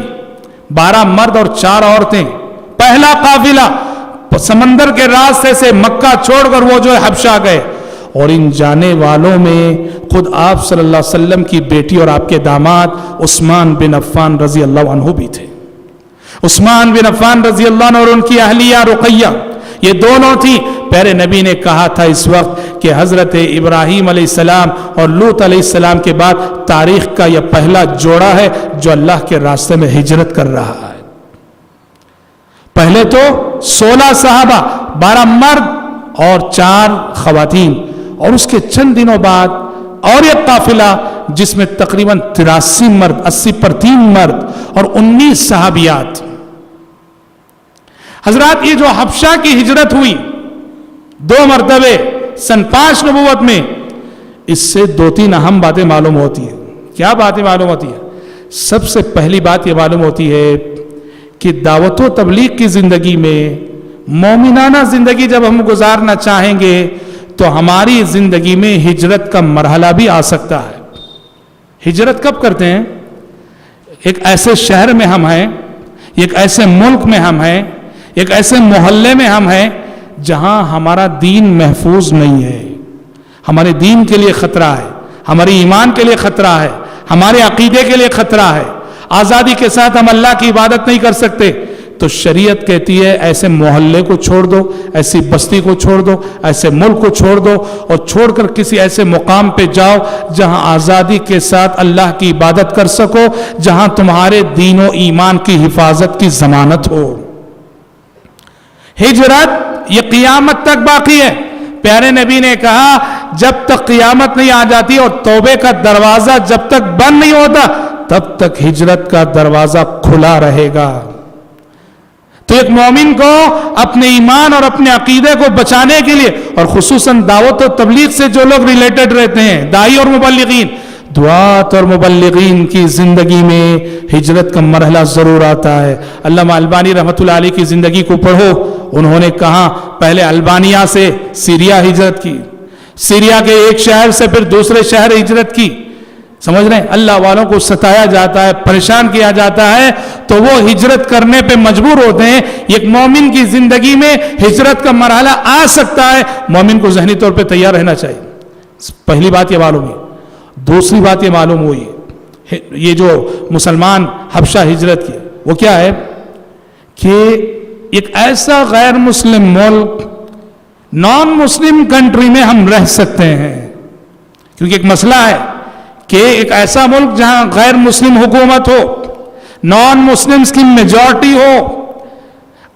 12 مرد اور 4 عورتیں. پہلا قافلہ سمندر کے راستے سے مکہ چھوڑ کر وہ جو ہے حبشہ گئے، اور ان جانے والوں میں خود آپ صلی اللہ علیہ وسلم کی بیٹی اور آپ کے داماد عثمان بن عفان رضی اللہ عنہ بھی تھے۔ عثمان بن عفان رضی اللہ عنہ اور ان کی اہلیہ رقیہ، یہ دونوں تھی۔ پیارے نبی نے کہا تھا اس وقت کہ حضرت ابراہیم علیہ السلام اور لوط علیہ السلام کے بعد تاریخ کا یہ پہلا جوڑا ہے جو اللہ کے راستے میں ہجرت کر رہا ہے۔ پہلے تو 16 صحابہ، 12 مرد اور 4 خواتین، اور اس کے چند دنوں بعد اور ایک قافلہ جس میں تقریباً 83 مرد، 80 پر 3 مرد اور 19 صحابیات۔ حضرات یہ جو حبشہ کی ہجرت ہوئی 2 مرتبے سن 5 نبوت میں، اس سے 2-3 اہم باتیں معلوم ہوتی ہیں۔ کیا باتیں معلوم ہوتی ہیں؟ سب سے پہلی بات یہ معلوم ہوتی ہے کہ دعوت و تبلیغ کی زندگی میں مومنانہ زندگی جب ہم گزارنا چاہیں گے تو ہماری زندگی میں ہجرت کا مرحلہ بھی آ سکتا ہے۔ ہجرت کب کرتے ہیں؟ ایک ایسے شہر میں ہم ہیں، ایک ایسے ملک میں ہم ہیں، ایک ایسے محلے میں ہم ہیں جہاں ہمارا دین محفوظ نہیں ہے، ہمارے دین کے لیے خطرہ ہے، ہمارے ایمان کے لیے خطرہ ہے، ہمارے عقیدے کے لیے خطرہ ہے، آزادی کے ساتھ ہم اللہ کی عبادت نہیں کر سکتے، تو شریعت کہتی ہے ایسے محلے کو چھوڑ دو، ایسی بستی کو چھوڑ دو، ایسے ملک کو چھوڑ دو، اور چھوڑ کر کسی ایسے مقام پہ جاؤ جہاں آزادی کے ساتھ اللہ کی عبادت کر سکو، جہاں تمہارے دین و ایمان کی حفاظت کی ضمانت ہو۔ ہجرت یہ قیامت تک باقی ہے۔ پیارے نبی نے کہا جب تک قیامت نہیں آ جاتی اور توبے کا دروازہ جب تک بند نہیں ہوتا تب تک ہجرت کا دروازہ کھلا رہے گا۔ تو ایک مومن کو اپنے ایمان اور اپنے عقیدے کو بچانے کے لیے، اور خصوصاً دعوت و تبلیغ سے جو لوگ ریلیٹڈ رہتے ہیں، داعی اور مبلغین، دعات اور مبلغین کی زندگی میں ہجرت کا مرحلہ ضرور آتا ہے۔ علامہ البانی رحمۃ اللہ علیہ کی زندگی کو پڑھو، انہوں نے کہا پہلے البانیہ سے سیریا ہجرت کی، سیریا کے ایک شہر سے پھر دوسرے شہر ہجرت کی۔ سمجھ رہے ہیں؟ اللہ والوں کو ستایا جاتا ہے، پریشان کیا جاتا ہے تو وہ ہجرت کرنے پہ مجبور ہوتے ہیں۔ ایک مومن کی زندگی میں ہجرت کا مرحلہ آ سکتا ہے، مومن کو ذہنی طور پہ تیار رہنا چاہیے۔ پہلی بات یہ معلوم ہوئی۔ دوسری بات یہ معلوم ہوئی، یہ جو مسلمان حبشہ ہجرت کی وہ کیا ہے کہ ایک ایسا غیر مسلم ملک، نان مسلم کنٹری میں ہم رہ سکتے ہیں، کیونکہ ایک مسئلہ ہے کہ ایک ایسا ملک جہاں غیر مسلم حکومت ہو، نان مسلمز کی میجورٹی ہو،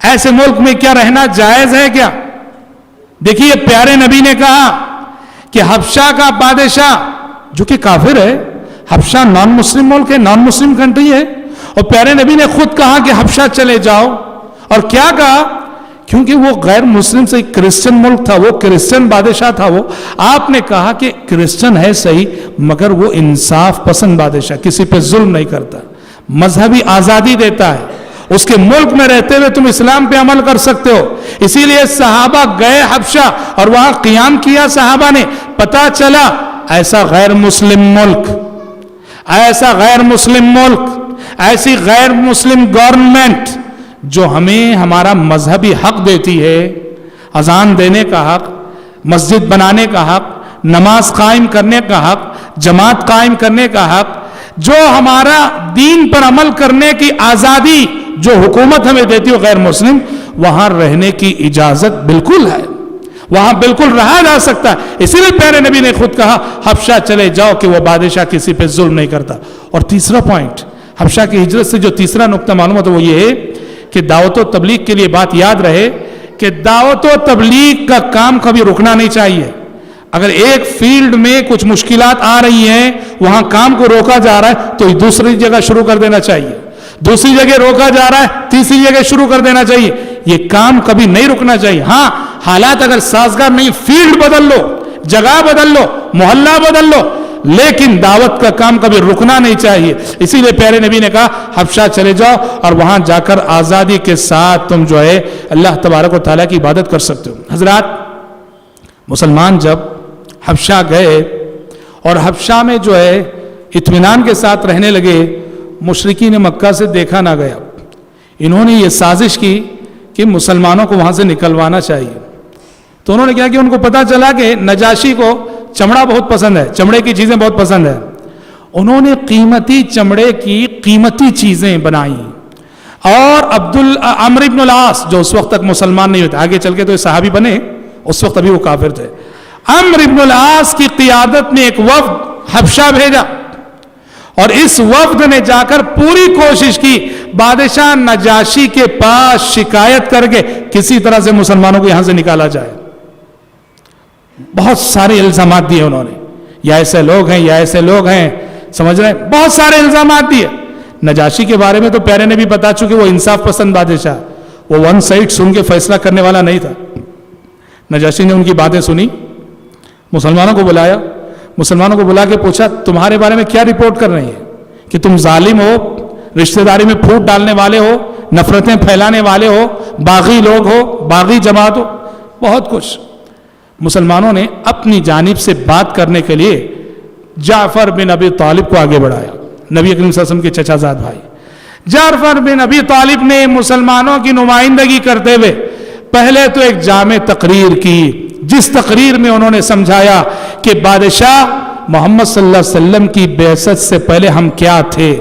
ایسے ملک میں کیا رہنا جائز ہے کیا؟ دیکھیے پیارے نبی نے کہا کہ حبشہ کا بادشاہ جو کہ کافر ہے، حبشہ نان مسلم ملک ہے، نان مسلم کنٹری ہے، اور پیارے نبی نے خود کہا کہ حبشہ چلے جاؤ، اور کیا کہا؟ کیونکہ وہ غیر مسلم سے کرسچن ملک تھا، وہ کرسچن بادشاہ تھا، وہ آپ نے کہا کہ کرسچن ہے صحیح مگر وہ انصاف پسند بادشاہ، کسی پہ ظلم نہیں کرتا، مذہبی آزادی دیتا ہے، اس کے ملک میں رہتے ہوئے تم اسلام پہ عمل کر سکتے ہو۔ اسی لیے صحابہ گئے حبشہ اور وہاں قیام کیا صحابہ نے، پتا چلا ایسا غیر مسلم ملک، ایسا غیر مسلم ملک، ایسی غیر مسلم گورنمنٹ جو ہمیں ہمارا مذہبی حق دیتی ہے، اذان دینے کا حق، مسجد بنانے کا حق، نماز قائم کرنے کا حق، جماعت قائم کرنے کا حق، جو ہمارا دین پر عمل کرنے کی آزادی جو حکومت ہمیں دیتی ہے غیر مسلم، وہاں رہنے کی اجازت بالکل ہے، وہاں بالکل رہا جا سکتا ہے۔ اسی لیے پیارے نبی نے خود کہا حبشہ چلے جاؤ کہ وہ بادشاہ کسی پہ ظلم نہیں کرتا۔ اور تیسرا پوائنٹ، حبشہ کی ہجرت سے جو تیسرا نقطہ معلوم ہوتا ہے وہ یہ ہے کہ دعوت و تبلیغ کے لیے بات یاد رہے کہ دعوت و تبلیغ کا کام کبھی رکنا نہیں چاہیے۔ اگر ایک فیلڈ میں کچھ مشکلات آ رہی ہیں، وہاں کام کو روکا جا رہا ہے تو دوسری جگہ شروع کر دینا چاہیے، دوسری جگہ روکا جا رہا ہے تیسری جگہ شروع کر دینا چاہیے، یہ کام کبھی نہیں رکنا چاہیے۔ ہاں حالات اگر سازگار نہیں، فیلڈ بدل لو، جگہ بدل لو، محلہ بدل لو، لیکن دعوت کا کام کبھی رکنا نہیں چاہیے۔ اسی لیے پیارے نبی نے کہا حبشہ چلے جاؤ اور وہاں جا کر آزادی کے ساتھ تم جو ہے اللہ تبارک و تعالیٰ کی عبادت کر سکتے ہو۔ حضرات مسلمان جب حبشہ گئے اور حبشہ میں جو ہے اطمینان کے ساتھ رہنے لگے، مشرکین مکہ سے دیکھا نہ گیا، انہوں نے یہ سازش کی کہ مسلمانوں کو وہاں سے نکلوانا چاہیے. تو انہوں نے کیا کہ ان کو پتا چلا کہ نجاشی کو چمڑا بہت پسند ہے, چمڑے کی چیزیں بہت پسند ہے. انہوں نے قیمتی چمڑے کی قیمتی چیزیں بنائیں. اور عمرو بن العاص جو اس وقت تک مسلمان نہیں ہوتے, آگے چل کے تو یہ صحابی بنے, اس وقت ابھی وہ کافر تھے. عمرو بن العاص کی قیادت میں ایک وفد حبشہ بھیجا, اور اس وفد نے جا کر پوری کوشش کی بادشاہ نجاشی کے پاس شکایت کر کے کسی طرح سے مسلمانوں کو یہاں سے نکالا جائے. بہت سارے الزامات دیے انہوں نے, یا ایسے لوگ ہیں یا ایسے لوگ ہیں, سمجھ رہے ہیں, بہت سارے الزامات دیے. نجاشی کے بارے میں تو پیارے نے بھی بتا چکے, وہ انصاف پسند بادشاہ, وہ ون سائڈ سن کے فیصلہ کرنے والا نہیں تھا. نجاشی نے ان کی باتیں سنی, مسلمانوں کو بلایا, مسلمانوں کو بلا کے پوچھا تمہارے بارے میں کیا رپورٹ کر رہی ہیں کہ تم ظالم ہو, رشتہ داری میں پھوٹ ڈالنے والے ہو, نفرتیں پھیلانے والے ہو, باغی لوگ ہو, باغی جماعت ہو, بہت کچھ. مسلمانوں نے اپنی جانب سے بات کرنے کے لیے جعفر بن ابی طالب کو آگے بڑھایا, نبی اکرم صلی اللہ علیہ وسلم کے چچا زاد بھائی. جعفر بن ابی طالب نے مسلمانوں کی نمائندگی کرتے ہوئے پہلے تو ایک جامع تقریر کی, جس تقریر میں انہوں نے سمجھایا کہ بادشاہ محمد صلی اللہ علیہ وسلم کی بعثت سے پہلے ہم کیا تھے.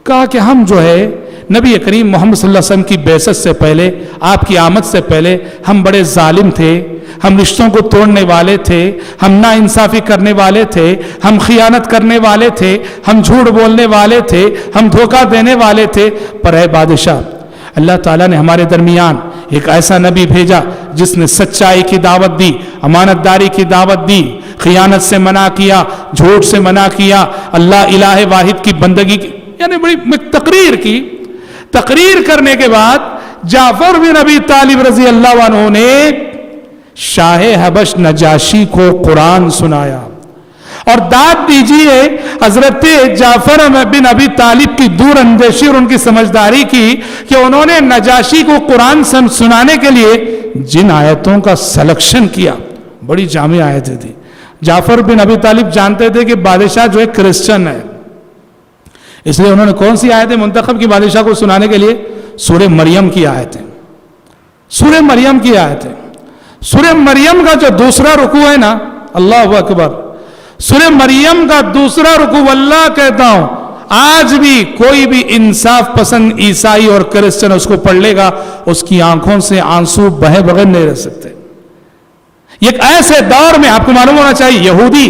کہا کہ ہم جو ہے نبی کریم محمد صلی اللہ علیہ وسلم کی بعثت سے پہلے, آپ کی آمد سے پہلے ہم بڑے ظالم تھے, ہم رشتوں کو توڑنے والے تھے, ہم ناانصافی کرنے والے تھے, ہم خیانت کرنے والے تھے, ہم جھوٹ بولنے والے تھے, ہم دھوکہ دینے والے تھے. پر اے بادشاہ, اللہ تعالیٰ نے ہمارے درمیان ایک ایسا نبی بھیجا جس نے سچائی کی دعوت دی, امانت داری کی دعوت دی, خیانت سے منع کیا, جھوٹ سے منع کیا, اللہ الہ واحد کی بندگی کی, یعنی بڑی تقریر کی. تقریر کرنے کے بعد جعفر بن ابی طالب رضی اللہ عنہ نے شاہ حبش نجاشی کو قرآن سنایا. اور داد دیجئے حضرت جعفر بن ابی طالب کی دور اندیشی اور ان کی سمجھداری کی کہ انہوں نے نجاشی کو قرآن سنانے کے لیے جن آیتوں کا سلیکشن کیا, بڑی جامع آیتیں تھی. جعفر بن ابی طالب جانتے تھے کہ بادشاہ جو ہے کرسچن ہے, اس لیے انہوں نے کون سی آیتیں منتخب کی بادشاہ کو سنانے کے لیے؟ سورہ مریم کی آیتیں, سورہ مریم کی آیتیں. سورہ مریم کا جو دوسرا رکوع ہے نا, اللہ اکبر, سورہ مریم کا دوسرا رکوع, اللہ کہتا ہوں آج بھی کوئی بھی انصاف پسند عیسائی اور کرسچن اس کو پڑھ لے گا, اس کی آنکھوں سے آنسو بہے بغیر نہیں رہ سکتے. ایک ایسے دور میں آپ کو معلوم ہونا چاہیے, یہودی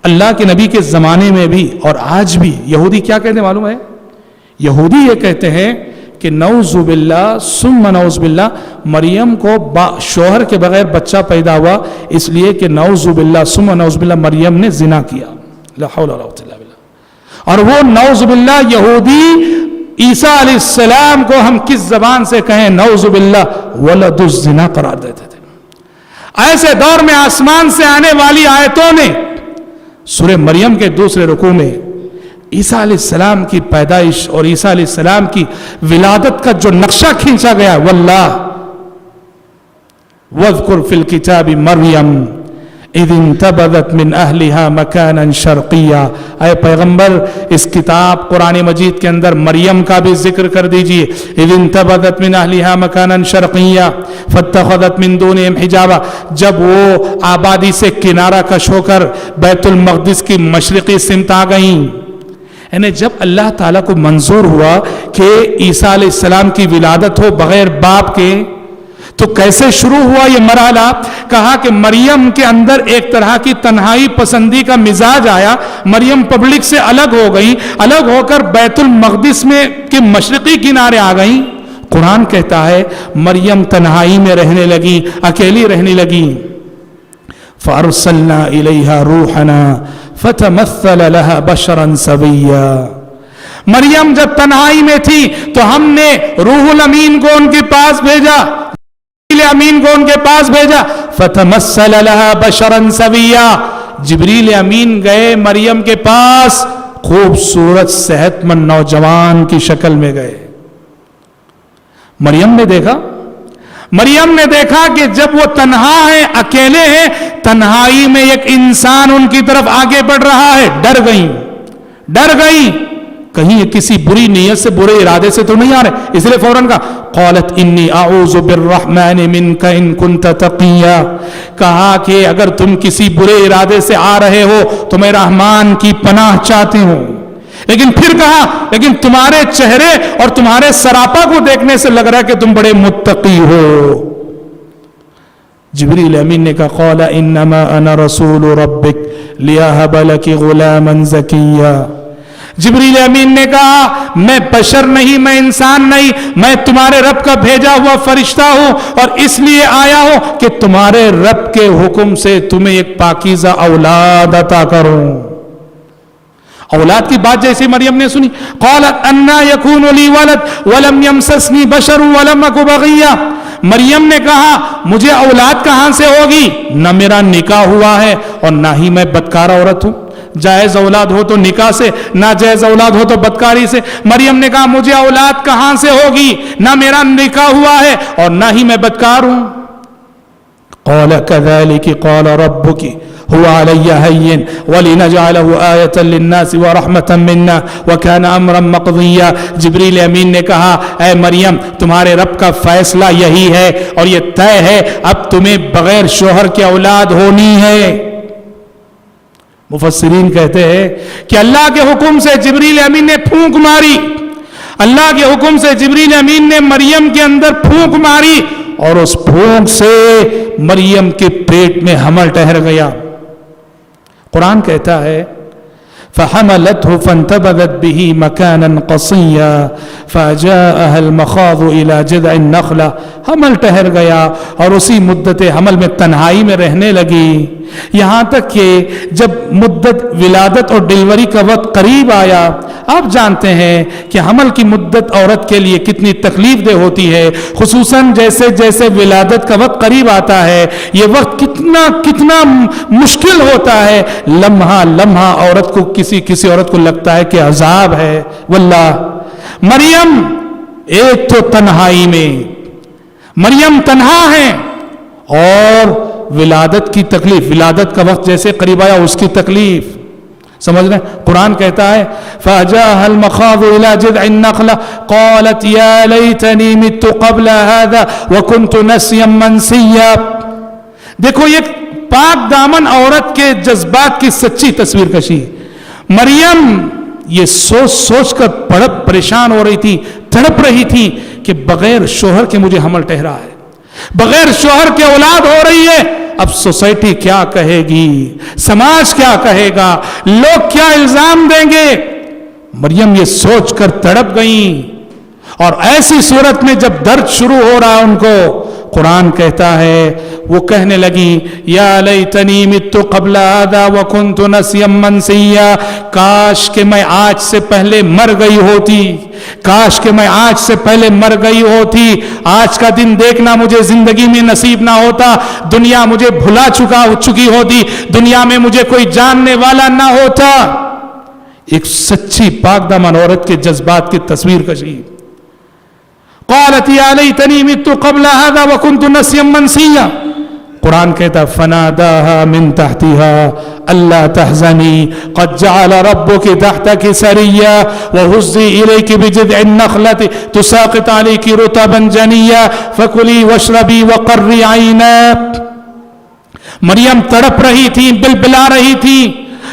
اللہ کے نبی کے زمانے میں بھی اور آج بھی یہودی کیا کہتے ہیں معلوم ہے؟ یہودی یہ کہتے ہیں کہ نعوذ باللہ ثم نعوذ باللہ, مریم کو شوہر کے بغیر بچہ پیدا ہوا اس لیے کہ نعوذ باللہ ثم نعوذ باللہ مریم نے زنا کیا. لا حول ولا قوۃ الا باللہ. اور وہ نعوذ باللہ یہودی عیسیٰ علیہ السلام کو ہم کس زبان سے کہیں نعوذ باللہ ولد الزنا قرار دیتے تھے. ایسے دور میں آسمان سے آنے والی آیتوں نے سورہ مریم کے دوسرے رکوع میں عیسیٰ علیہ السلام کی پیدائش اور عیسیٰ علیہ السلام کی ولادت کا جو نقشہ کھینچا گیا, واللہ وَاذْكُرْ فِي الْكِتَابِ مَرْيَمْ اِذْ انْتَبَذَتْ مِنْ أَهْلِهَا مَكَانًا شَرْقِيًّا. اے پیغمبر اس کتاب قرآن مجید کے اندر مریم کا بھی ذکر کر دیجئے. اِذْ انْتَبَذَتْ مِنْ أَهْلِهَا مَكَانًا شَرْقِيًّا فَاتَّخَذَتْ مِنْ دُونِهِمْ حِجَابًا. جب وہ آبادی سے کنارہ کش ہو کر بیت المقدس کی مشرقی سمت آ گئیں, یعنی جب اللہ تعالیٰ کو منظور ہوا کہ عیسیٰ علیہ السلام کی ولادت ہو بغیر باپ کے, تو کیسے شروع ہوا یہ مرحلہ؟ کہا کہ مریم کے اندر ایک طرح کی تنہائی پسندی کا مزاج آیا, مریم پبلک سے الگ ہو گئی, الگ ہو کر بیت المقدس میں کے مشرقی کنارے آ گئیں. قرآن کہتا ہے مریم تنہائی میں رہنے لگی, اکیلی رہنے لگی. فَأَرْسَلْنَا إِلَيْهَا رُوحَنَا فَتَمَثَّلَ لَهَا بَشَرًا سَوِيًّا. مریم جب تنہائی میں تھی تو ہم نے روح الامین کو ان کے پاس بھیجا, جبریل امین کو ان کے پاس بھیجا. فَتَمَثَّلَ لَهَا بَشَرًا سَوِيًّا. جبریل امین گئے مریم کے پاس, خوبصورت صحت مند نوجوان کی شکل میں گئے. مریم نے دیکھا کہ جب وہ تنہا ہیں, اکیلے ہیں, تنہائی میں ایک انسان ان کی طرف آگے بڑھ رہا ہے. ڈر گئیں. کہیں یہ کسی بری نیت سے برے ارادے سے تو نہیں آ رہے، اس لیے فوراً کہا قالت انی اعوذ بالرحمن منک ان کنت تقیا، کہا کہ اگر تم کسی برے ارادے سے آ رہے ہو تو میں رحمان کی پناہ چاہتی ہوں. لیکن پھر کہا لیکن تمہارے چہرے اور تمہارے سراپا کو دیکھنے سے لگ رہا ہے کہ تم بڑے متقی ہو. جبریل امین نے کہا قال انما انا رسول ربک لیہب لک غلاما زکیا. جبریل امین نے کہا میں بشر نہیں، میں انسان نہیں، میں تمہارے رب کا بھیجا ہوا فرشتہ ہوں، اور اس لیے آیا ہوں کہ تمہارے رب کے حکم سے تمہیں ایک پاکیزہ اولاد عطا کروں. اولاد کی بات جیسے مریم نے سنی قالت انا یکون لی ولد ولم یمسسنی بشر ولم اک بغیا. مریم نے کہا مجھے اولاد کہاں سے ہوگی، نہ میرا نکاح ہوا ہے اور نہ ہی میں بدکار عورت ہوں. جائز اولاد ہو تو نکاح سے، ناجائز اولاد ہو تو بدکاری سے. مریم نے کہا مجھے اولاد کہاں سے ہوگی، نہ میرا نکاح ہوا ہے اور نہ ہی میں بدکار ہوں. قال كذلك قال ربك هو علي هين ولنجعله آية للناس ورحمة منا وكان أمرا مقضيا. جبریل امین نے کہا اے مریم تمہارے رب کا فیصلہ یہی ہے اور یہ طے ہے، اب تمہیں بغیر شوہر کے اولاد ہونی ہے. مفسرین کہتے ہیں کہ اللہ کے حکم سے جبریل امین نے پھونک ماری، اللہ کے حکم سے جبریل امین نے مریم کے اندر پھونک ماری اور اس پھونک سے مریم کے پیٹ میں حمل ٹھہر گیا. قرآن کہتا ہے فحملته فانتبذت به مكانا قصيا فجاءها المخاض الى جذع النخلة. حمل ٹھہر گیا اور اسی مدت حمل میں تنہائی میں رہنے لگی، یہاں تک کہ جب مدت ولادت اور ڈیلیوری کا وقت قریب آیا. آپ جانتے ہیں کہ حمل کی مدت عورت کے لیے کتنی تکلیف دہ ہوتی ہے، خصوصاً جیسے جیسے ولادت کا وقت قریب آتا ہے یہ وقت کتنا مشکل ہوتا ہے. لمحہ لمحہ عورت کو کسی عورت کو لگتا ہے کہ عذاب ہے. واللہ مریم ایک تو تنہائی میں، مریم تنہا ہے، اور ولادت کی تکلیف، ولادت کا وقت جیسے قریب آیا اس کی تکلیف سمجھ رہے ہیں. قرآن کہتا ہے فَأَجَاهَا الْمَخَاضُ إِلَى جِذْعِ النَّخْلَةِ قَالَتْ يَا لَيْتَنِي مِتُّ قَبْلَ هَذَا وَكُنْتُ نَسْيًا مَنْسِيًّا. دیکھو یہ پاک دامن عورت کے جذبات کی سچی تصویر کشی. مریم یہ سوچ سوچ کر بڑا پریشان ہو رہی تھی، تڑپ رہی تھی کہ بغیر شوہر کے مجھے حمل ٹھہرا ہے، بغیر شوہر کے اولاد ہو رہی ہے. اب سوسائٹی کیا کہے گی، سماج کیا کہے گا، لوگ کیا الزام دیں گے. مریم یہ سوچ کر تڑپ گئیں، اور ایسی صورت میں جب درد شروع ہو رہا ان کو، قرآن کہتا ہے وہ کہنے لگی یا لیتنی مت قبل هذا وکنت نسیا منسیا. کاش کہ میں آج سے پہلے مر گئی ہوتی، کاش کہ میں آج سے پہلے مر گئی ہوتی، آج کا دن دیکھنا مجھے زندگی میں نصیب نہ ہوتا، دنیا مجھے بھلا چکی ہوتی، دنیا میں مجھے کوئی جاننے والا نہ ہوتا. ایک سچی پاک دامن عورت کے جذبات کی تصویر کشی. قالت یا لیتنی مت قبل هذا وکنت نسیا منسیا. قرآن کہتا فناداها من تحتها الا تحزني قد جعل ربك تحتك سريا وهزي اليك بجذع النخلة تساقط عليك رطبا جنيا فكلي واشربي وقري عينا. مریم تڑپ رہی تھی، بلبلا رہی تھی،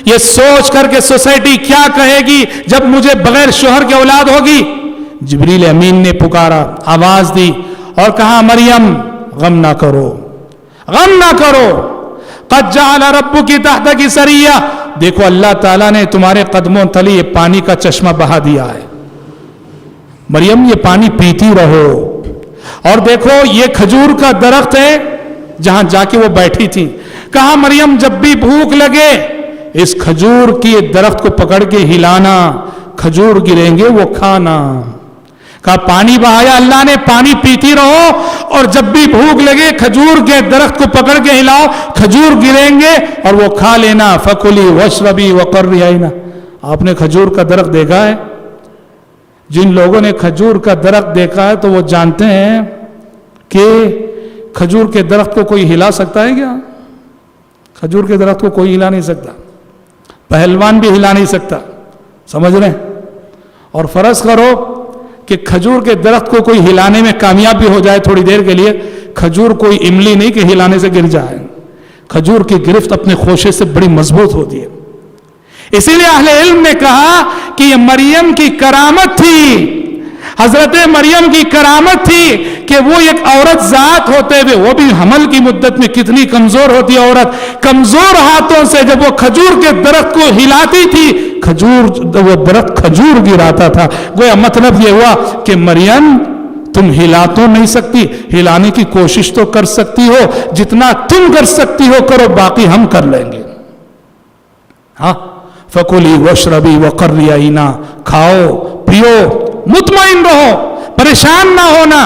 یہ سوچ کر کے سوسائٹی کیا کہے گی جب مجھے بغیر شوہر کے اولاد ہوگی. جبریل امین نے پکارا، آواز دی اور کہا مریم غم نہ کرو، غم نہ کرو، قد جعل ربک تحتک سریا. دیکھو اللہ تعالیٰ نے تمہارے قدموں تلے یہ پانی کا چشمہ بہا دیا ہے، مریم یہ پانی پیتی رہو. اور دیکھو یہ کھجور کا درخت ہے جہاں جا کے وہ بیٹھی تھی. کہا مریم جب بھی بھوک لگے اس کھجور کی درخت کو پکڑ کے ہلانا، کھجور گریں گے وہ کھانا. کہا پانی بہایا اللہ نے، پانی پیتی رہو، اور جب بھی بھوک لگے کھجور کے درخت کو پکڑ کے ہلاؤ، کھجور گریں گے اور وہ کھا لینا. فکلی واشربی وقرری عینا. آپ نے کھجور کا درخت دیکھا ہے؟ جن لوگوں نے کھجور کا درخت دیکھا ہے تو وہ جانتے ہیں کہ کھجور کے درخت کو کوئی ہلا سکتا ہے کیا؟ کھجور کے درخت کو کوئی ہلا نہیں سکتا، پہلوان بھی ہلا نہیں سکتا. سمجھ رہے ہیں؟ اور فرض کرو کہ کھجور کے درخت کو کوئی ہلانے میں کامیاب بھی ہو جائے تھوڑی دیر کے لیے، کھجور کوئی املی نہیں کہ ہلانے سے گر جائے، کھجور کی گرفت اپنے خوشے سے بڑی مضبوط ہوتی ہے۔ اسی لیے اہل علم نے کہا کہ یہ مریم کی کرامت تھی، حضرت مریم کی کرامت تھی کہ وہ ایک عورت ذات ہوتے ہوئے، وہ بھی حمل کی مدت میں کتنی کمزور ہوتی ہے عورت، کمزور ہاتھوں سے جب وہ کھجور کے درخت کو ہلاتی تھی، وہ درخت کھجور گراتا تھا۔ گویا مطلب یہ ہوا کہ مریم تم ہلا تو نہیں سکتی، ہلانے کی کوشش تو کر سکتی ہو، جتنا تم کر سکتی ہو کرو، باقی ہم کر لیں گے۔ ہاں، فَكُلِي وَاشْرَبِي وَقَرِّي عَيْنًا، کھاؤ پیو، مطمئن رہو، پریشان نہ ہونا۔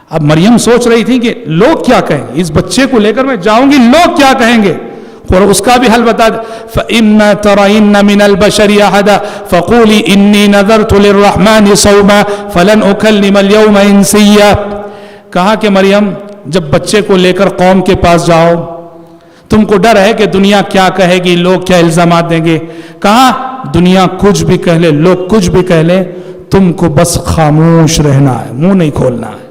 اب مریم سوچ رہی تھی کہ لوگ کیا کہیں گے، اس بچے کو لے کر میں جاؤں گی، لوگ کیا کہیں گے، اور اس کا بھی حل بتا دے۔ فَإِمَّا تَرَيِنَّ مِنَ الْبَشَرِ أَحَدًا فَقُولِي إِنِّي نَذَرْتُ لِلرَّحْمَنِ صَوْمًا فَلَنْ أُكَلِّمَ الْيَوْمَ إِنسِيًّا۔ کہا کہ مریم جب بچے کو لے کر قوم کے پاس جاؤ، تم کو ڈر ہے کہ دنیا کیا کہے گی، لوگ کیا الزامات دیں گے، کہا دنیا کچھ بھی کہہ لے، لوگ کچھ بھی کہہ لے، تم کو بس خاموش رہنا ہے، منہ نہیں کھولنا ہے،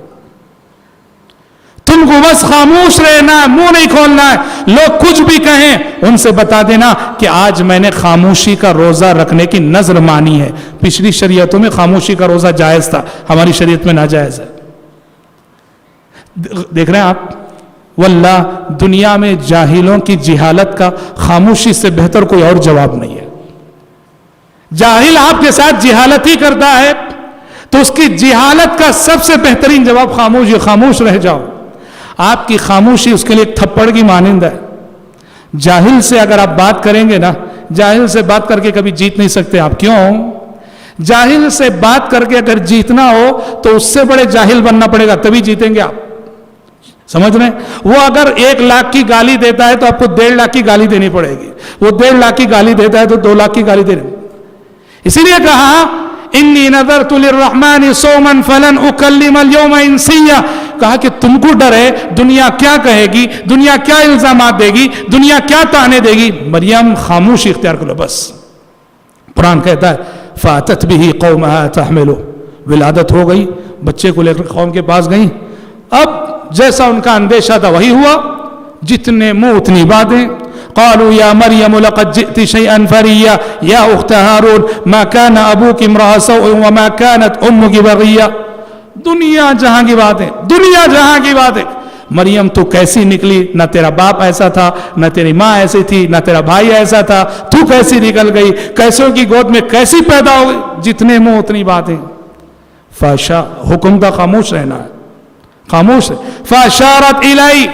تم کو بس خاموش رہنا ہے، منہ نہیں کھولنا ہے، لوگ کچھ بھی کہیں ان سے بتا دینا کہ آج میں نے خاموشی کا روزہ رکھنے کی نذر مانی ہے۔ پچھلی شریعتوں میں خاموشی کا روزہ جائز تھا، ہماری شریعت میں ناجائز ہے۔ دیکھ رہے ہیں آپ، واللہ دنیا میں جاہلوں کی جہالت کا خاموشی سے بہتر کوئی اور جواب نہیں ہے۔ جاہل آپ کے ساتھ جہالت ہی کرتا ہے تو اس کی جہالت کا سب سے بہترین جواب خاموش رہ جاؤ۔ آپ کی خاموشی اس کے لیے ایک تھپڑ کی مانند ہے۔ جاہل سے اگر آپ بات کریں گے نا، جاہل سے بات کر کے کبھی جیت نہیں سکتے آپ۔ کیوں؟ جاہل سے بات کر کے اگر جیتنا ہو تو اس سے بڑے جاہل بننا پڑے گا، تبھی جیتیں گے آپ۔ سمجھ رہے ہیں؟ وہ اگر 1 لاکھ کی گالی دیتا ہے تو آپ کو 1.5 لاکھ کی گالی دینی پڑے گی، وہ 1.5 لاکھ کی گالی دیتا ہے تو 2 لاکھ کی گالی دینی پڑے گی۔ اسی لیے کہا انی نذرت للرحمن صوما فلن اکلم اليوم انسیا، کہا کہ تم کو ڈر ہے دنیا کیا کہے گی، دنیا کیا الزامات دے گی، دنیا کیا تانے دے گی، مریم خاموشی اختیار کرو بس۔ قرآن کہتا ہے فاتت به قومها تحملو، ولادت ہو گئی، بچے کو لے کر قوم کے پاس گئی، اب جیسا ان کا اندیشہ تھا وہی ہوا، جتنے منہ اتنی باتیں۔ قالوا يا مريم لقد جئت شيئا فريا يا اخت هارون ما كان ابوك امرأ سوء وما كانت امك بغيا۔ دنیا جہاں کی باتیں، دنیا جہاں کی باتیں، مریم تو کیسی نکلی، نہ تیرا باپ ایسا تھا، نہ تیری ماں ایسی تھی، نہ تیرا بھائی ایسا تھا، تو کیسی نکل گئی، کیسوں کی گود میں کیسی پیدا ہو گئی، جتنے منہ اتنی باتیں۔ فاشا، حکم تھا خاموش رہنا ہے، خاموش ہے۔ فاشارت الی،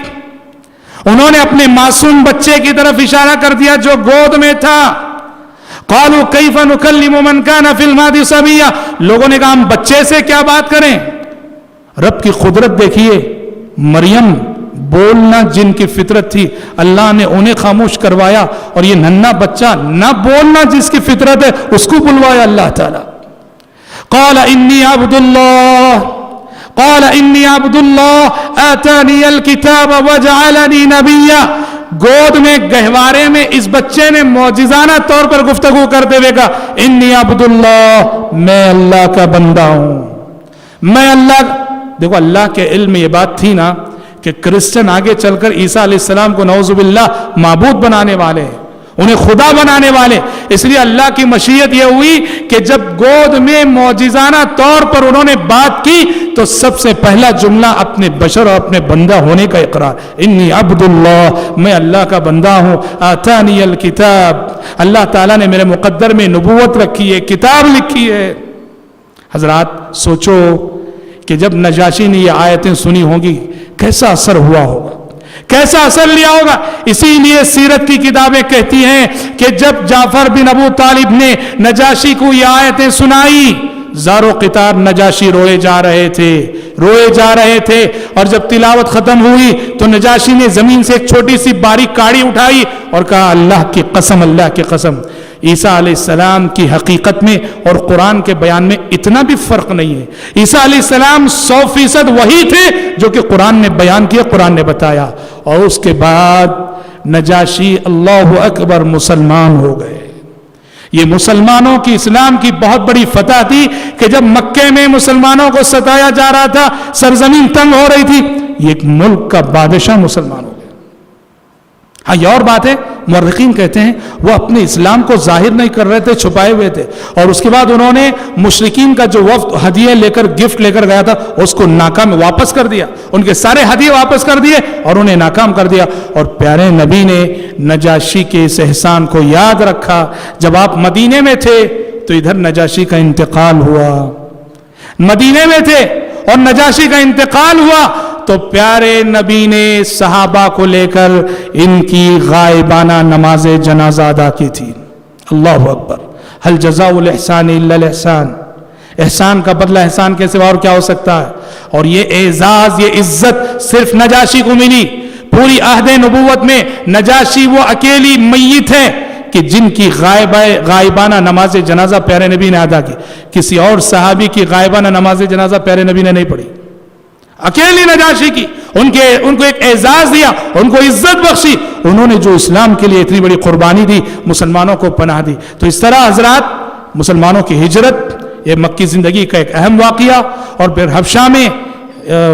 انہوں نے اپنے معصوم بچے کی طرف اشارہ کر دیا جو گود میں تھا۔ قالوا کیف نکلم من کان فی المہد صبیا، لوگوں نے کہا ہم بچے سے کیا بات کریں۔ رب کی قدرت دیکھیے، مریم بولنا جن کی فطرت تھی اللہ نے انہیں خاموش کروایا، اور یہ ننھا بچہ نہ بولنا جس کی فطرت ہے اس کو بلوایا اللہ تعالی۔ قال انی عبد اللہ، قال انی عبد اللہ آتانی الکتاب وجعلنی نبیا، گود میں گہوارے میں اس بچے نے معجزانہ طور پر گفتگو کرتے ہوئے کہا انی عبد اللہ، میں اللہ کا بندہ ہوں، میں اللہ۔ دیکھو اللہ کے علم میں یہ بات تھی نا کہ کرسچن آگے چل کر عیسیٰ علیہ السلام کو نعوذ باللہ معبود بنانے والے ہیں، انہیں خدا بنانے والے، اس لیے اللہ کی مشیت یہ ہوئی کہ جب گود میں معجزانہ طور پر انہوں نے بات کی تو سب سے پہلا جملہ اپنے بشر اور اپنے بندہ ہونے کا اقرار، انی عبد اللہ، میں اللہ کا بندہ ہوں، آتانی الکتاب، اللہ تعالیٰ نے میرے مقدر میں نبوت رکھی ہے، کتاب لکھی ہے۔ حضرات سوچو کہ جب نجاشی نے یہ آیتیں سنی ہوں گی کیسا اثر ہوا ہوگا، کیسا اثر لیا ہوگا۔ اسی لیے سیرت کی کتابیں کہتی ہیں کہ جب جعفر بن ابو طالب نے نجاشی کو یہ آیتیں سنائی، زارو قطار نجاشی روئے جا رہے تھے، روئے جا رہے تھے، اور جب تلاوت ختم ہوئی تو نجاشی نے زمین سے ایک چھوٹی سی باریک کاڑی اٹھائی اور کہا اللہ کی قسم، اللہ کی قسم، عیسیٰ علیہ السلام کی حقیقت میں اور قرآن کے بیان میں اتنا بھی فرق نہیں ہے۔ عیسیٰ علیہ السلام 100% وہی تھے جو کہ قرآن نے بیان کیا، قرآن نے بتایا، اور اس کے بعد نجاشی اللہ اکبر مسلمان ہو گئے۔ یہ مسلمانوں کی اسلام کی بہت بڑی فتح تھی کہ جب مکے میں مسلمانوں کو ستایا جا رہا تھا، سرزمین تنگ ہو رہی تھی، یہ ایک ملک کا بادشاہ مسلمان ہو گیا۔ ہاں یہ اور بات ہے، مورخین کہتے ہیں وہ اپنے اسلام کو ظاہر نہیں کر رہے تھے، چھپائے ہوئے تھے، اور اس کے بعد انہوں نے مشرکین کا جو وفد ہدیے لے کر گفٹ لے کر گیا تھا اس کو ناکام واپس کر دیا، ان کے سارے ہدیے واپس کر دیے اور انہیں ناکام کر دیا۔ اور پیارے نبی نے نجاشی کے اس احسان کو یاد رکھا۔ جب آپ مدینے میں تھے تو ادھر نجاشی کا انتقال ہوا، مدینے میں تھے اور نجاشی کا انتقال ہوا تو پیارے نبی نے صحابہ کو لے کر ان کی غائبانہ نماز جنازہ ادا کی تھی۔ اللہ اکبر، هل جزاء الاحسان الا الاحسان، احسان کا بدلہ احسان کے سوا اور کیا ہو سکتا ہے؟ اور یہ اعزاز، یہ عزت صرف نجاشی کو ملی۔ پوری عہد نبوت میں نجاشی وہ اکیلی میت ہے کہ جن کی غائبانہ نماز جنازہ پیارے نبی نے ادا کی، کسی اور صحابی کی غائبانہ نماز جنازہ پیارے نبی نے نہیں پڑھی، اکیلی نجاشی کی۔ ان کو ایک اعزاز دیا، ان کو عزت بخشی، انہوں نے جو اسلام کے لیے اتنی بڑی قربانی دی، مسلمانوں کو پناہ دی۔ تو اس طرح حضرات مسلمانوں کی ہجرت، یہ مکی زندگی کا ایک اہم واقعہ، اور پھر حبشہ میں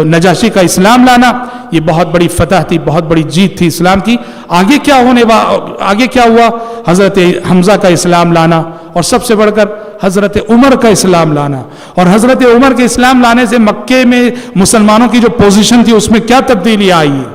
نجاشی کا اسلام لانا، یہ بہت بڑی فتح تھی، بہت بڑی جیت تھی اسلام کی۔ آگے کیا ہوا؟ حضرت حمزہ کا اسلام لانا، اور سب سے بڑھ کر حضرت عمر کا اسلام لانا۔ اور حضرت عمر کے اسلام لانے سے مکے میں مسلمانوں کی جو پوزیشن تھی اس میں کیا تبدیلی آئی ہے۔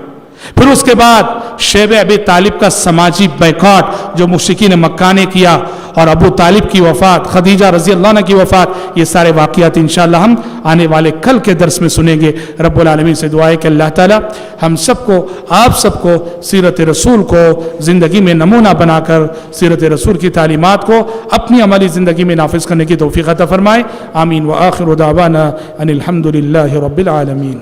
پھر اس کے بعد شیب ابی طالب کا سماجی بیکاٹ جو مشرکین مکہ نے کیا، اور ابو طالب کی وفات، خدیجہ رضی اللہ عنہ کی وفات، یہ سارے واقعات انشاءاللہ ہم آنے والے کل کے درس میں سنیں گے۔ رب العالمین سے دعا ہے کہ اللہ تعالی ہم سب کو، آپ سب کو سیرت رسول کو زندگی میں نمونہ بنا کر سیرت رسول کی تعلیمات کو اپنی عملی زندگی میں نافذ کرنے کی توفیق عطا فرمائے۔ آمین۔ وآخر دعوانا ان الحمد للہ رب العالمین۔